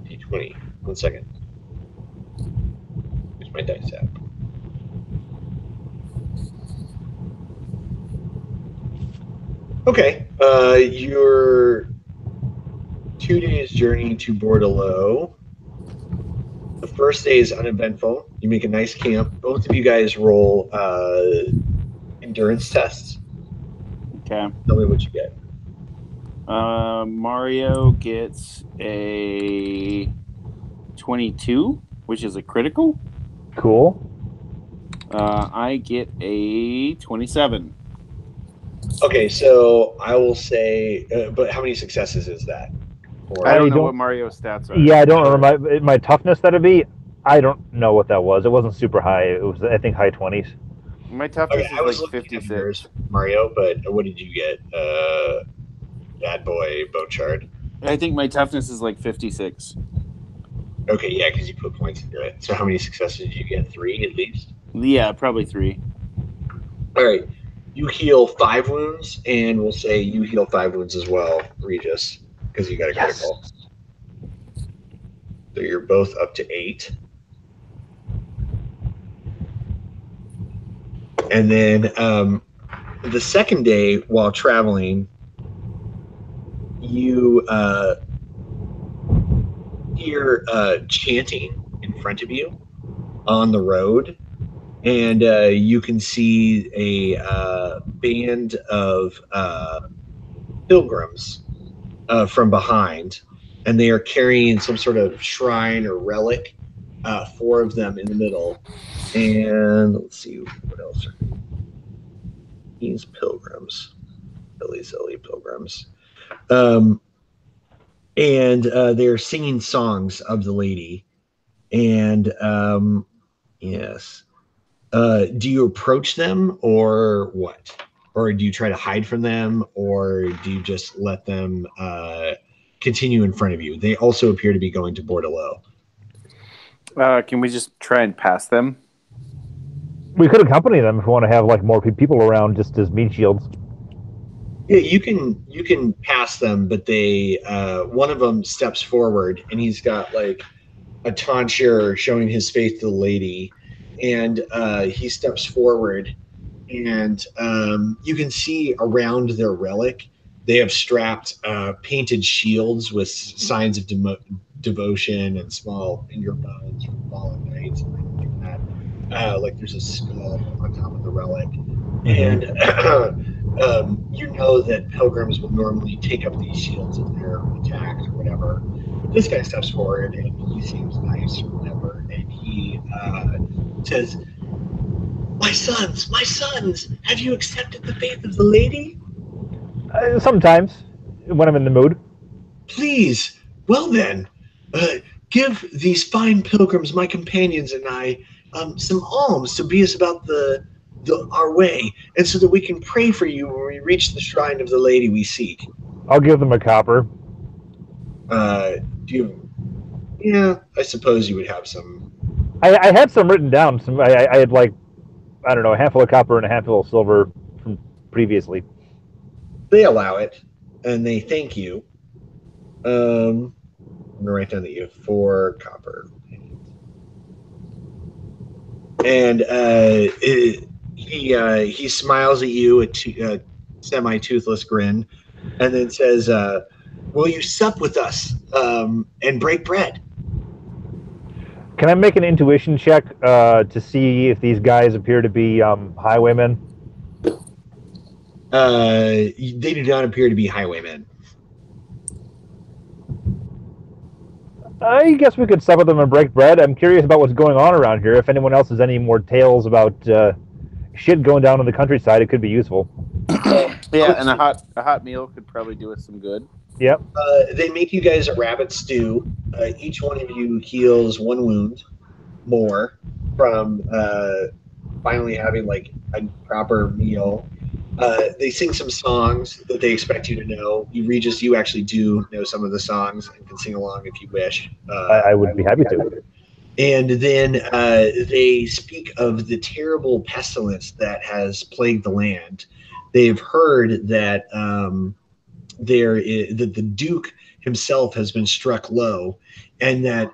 D20. 1 second. Here's my dice app. Okay. Your 2 days journey to Bordello. The first day is uneventful. You make a nice camp. Both of you guys roll endurance tests. Okay. Tell me what you get. Mario gets a 22, which is a critical. Cool. I get a 27. Okay, so I will say, but how many successes is that? I don't know what Mario's stats are. Yeah, I don't remember my toughness. That'd be. I don't know what that was. It wasn't super high. It was, I think, high 20s. My toughness is like 56. Mario, but what did you get? Bad boy Bochard. I think my toughness is like 56. Okay, yeah, because you put points into it. So how many successes did you get? 3 at least? Yeah, probably 3. All right. You heal 5 wounds, and we'll say you heal 5 wounds as well, Regis, because you got a critical. So you're both up to 8. And then the second day, while traveling, you hear chanting in front of you on the road, and you can see a band of pilgrims from behind, and they are carrying some sort of shrine or relic, 4 of them in the middle. And let's see what else are these pilgrims, silly pilgrims. And they're singing songs of the lady. And yes. Do you approach them or what? Or do you try to hide from them, or do you just let them continue in front of you? They also appear to be going to Bordello. Can we just try and pass them? We could accompany them if we want to have like more people around, just as meat shields. Yeah, you can pass them, but they one of them steps forward, and he's got like a tonsure showing his faith to the lady, and he steps forward, and you can see around their relic they have strapped painted shields with signs of devotion and small finger bones from fallen knights and things like that. Like there's a skull on top of the relic, and you know that pilgrims will normally take up these shields if they're attacked or whatever. this guy steps forward, and he seems nice or whatever, and he says, my sons, have you accepted the faith of the lady? Sometimes, when I'm in the mood. Please, well then, give these fine pilgrims, my companions and I, some alms to be us about our way, and so that we can pray for you when we reach the shrine of the lady we seek. I'll give them a copper. Do you? Yeah, I suppose you would have some. I had some written down. I had like, I don't know, a handful of copper and a handful of silver from previously. They allow it, and they thank you. I'm gonna write down that you have 4 copper. And he smiles at you, a semi-toothless grin, and then says, will you sup with us and break bread? Can I make an intuition check to see if these guys appear to be highwaymen? They do not appear to be highwaymen. I guess we could sup with them and break bread. I'm curious about what's going on around here. If anyone else has any more tales about shit going down in the countryside, it could be useful. Yeah, and a hot meal could probably do us some good. Yep. They make you guys a rabbit stew. Each one of you heals 1 wound more from finally having like a proper meal. They sing some songs that they expect you to know. You actually do know some of the songs and can sing along if you wish. I would be happy to. And then they speak of the terrible pestilence that has plagued the land. They've heard that that the Duke himself has been struck low, and that,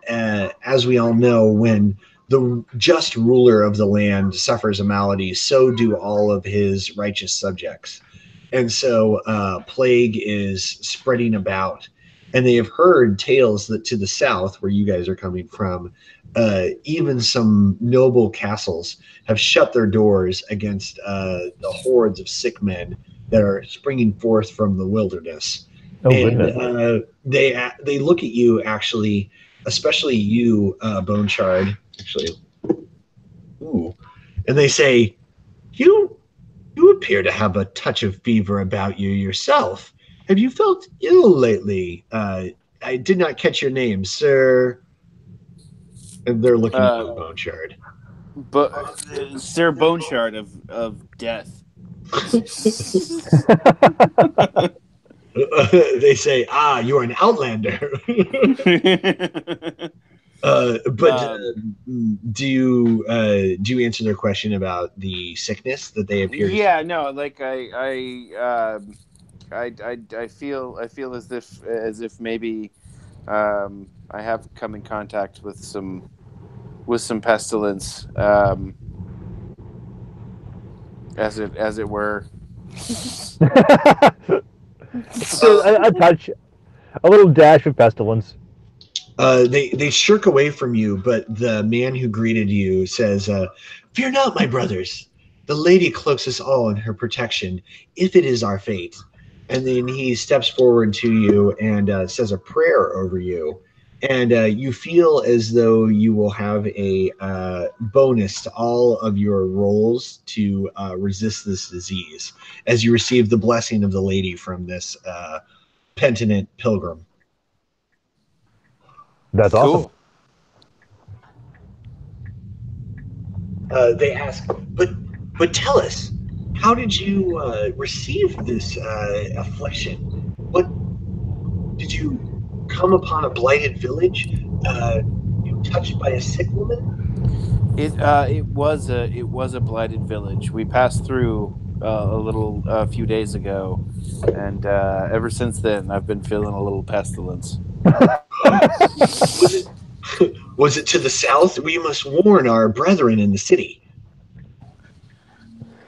as we all know, when the just ruler of the land suffers a malady, so do all of his righteous subjects. And so plague is spreading about. And they have heard tales that to the south, where you guys are coming from, even some noble castles have shut their doors against the hordes of sick men that are springing forth from the wilderness. Oh, and they look at you, actually, especially you, Bone Shard, actually. Ooh. And they say, you appear to have a touch of fever about you yourself. Have you felt ill lately? I did not catch your name, sir. And they're looking at you, Bone Shard. But Sir Bone Shard of death. They say, you're an outlander. Do you answer their question about the sickness that they appear? Yeah, no, like I feel as if maybe I have come in contact with some pestilence, as it were. So a touch, a little dash of pestilence. They shirk away from you, but the man who greeted you says, "Fear not, my brothers. The lady cloaks us all in her protection, if it is our fate." And then he steps forward to you and says a prayer over you. And you feel as though you will have a bonus to all of your rolls to resist this disease, as you receive the blessing of the lady from this penitent pilgrim. That's awesome. They ask, but tell us, how did you receive this affliction? What did you come upon a blighted village? You touched by a sick woman? It was a blighted village. We passed through a few days ago, and ever since then, I've been feeling a little pestilence. Was it to the south? We must warn our brethren in the city.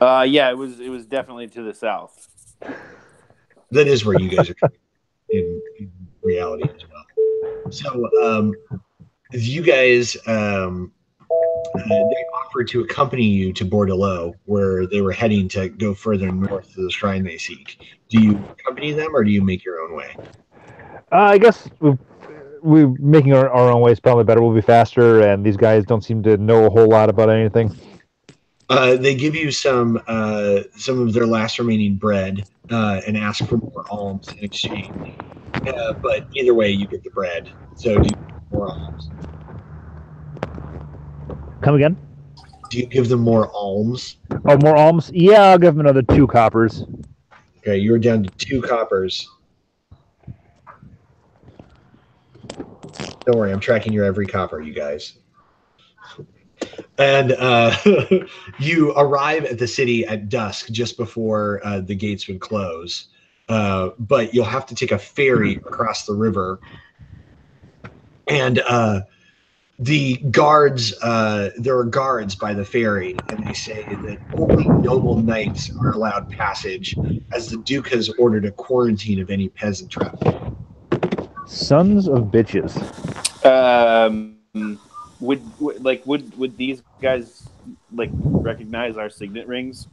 Yeah, it was definitely to the south. That is where you guys are coming in reality as well. So you guys, they offered to accompany you to Bordelot, where they were heading to go further north to the shrine they seek. Do you accompany them, or do you make your own way? I guess we making our own way is probably better. We'll be faster, and these guys don't seem to know a whole lot about anything. They give you some of their last remaining bread and ask for more alms in exchange. But either way, you get the bread. So do you give more alms? Come again? Do you give them more alms? Oh, more alms? Yeah, I'll give them another 2 coppers. Okay, you're down to 2 coppers. Don't worry, I'm tracking your every copper, you guys. And you arrive at the city at dusk, just before the gates would close. But you'll have to take a ferry across the river. And the guards, there are guards by the ferry, and they say that only noble knights are allowed passage, as the Duke has ordered a quarantine of any peasant traffic. Sons of bitches. Would these guys like recognize our signet rings?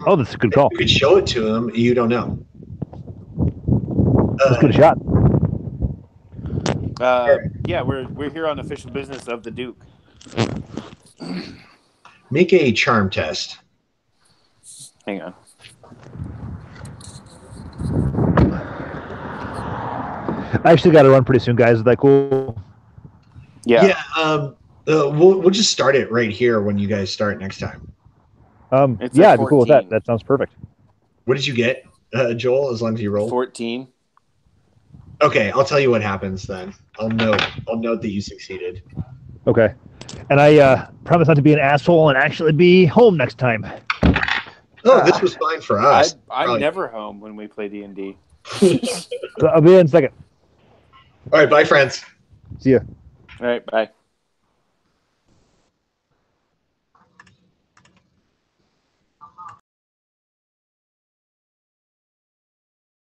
Oh, that's a good call. You could show it to them. You don't know. That's a good shot. Yeah, we're here on official business of the Duke. Make a charm test. Hang on. I actually got to run pretty soon, guys. Is that cool? Yeah. We'll just start it right here when you guys start next time. Yeah, I'd be cool with that. That sounds perfect. What did you get, Joel? As long as you roll 14. Okay, I'll tell you what happens then. I'll note that you succeeded. Okay, and I promise not to be an asshole and actually be home next time. Oh, this was fine for us. I'm never home when we play D&D. I'll be in a second. All right, bye, friends. See ya. All right, bye.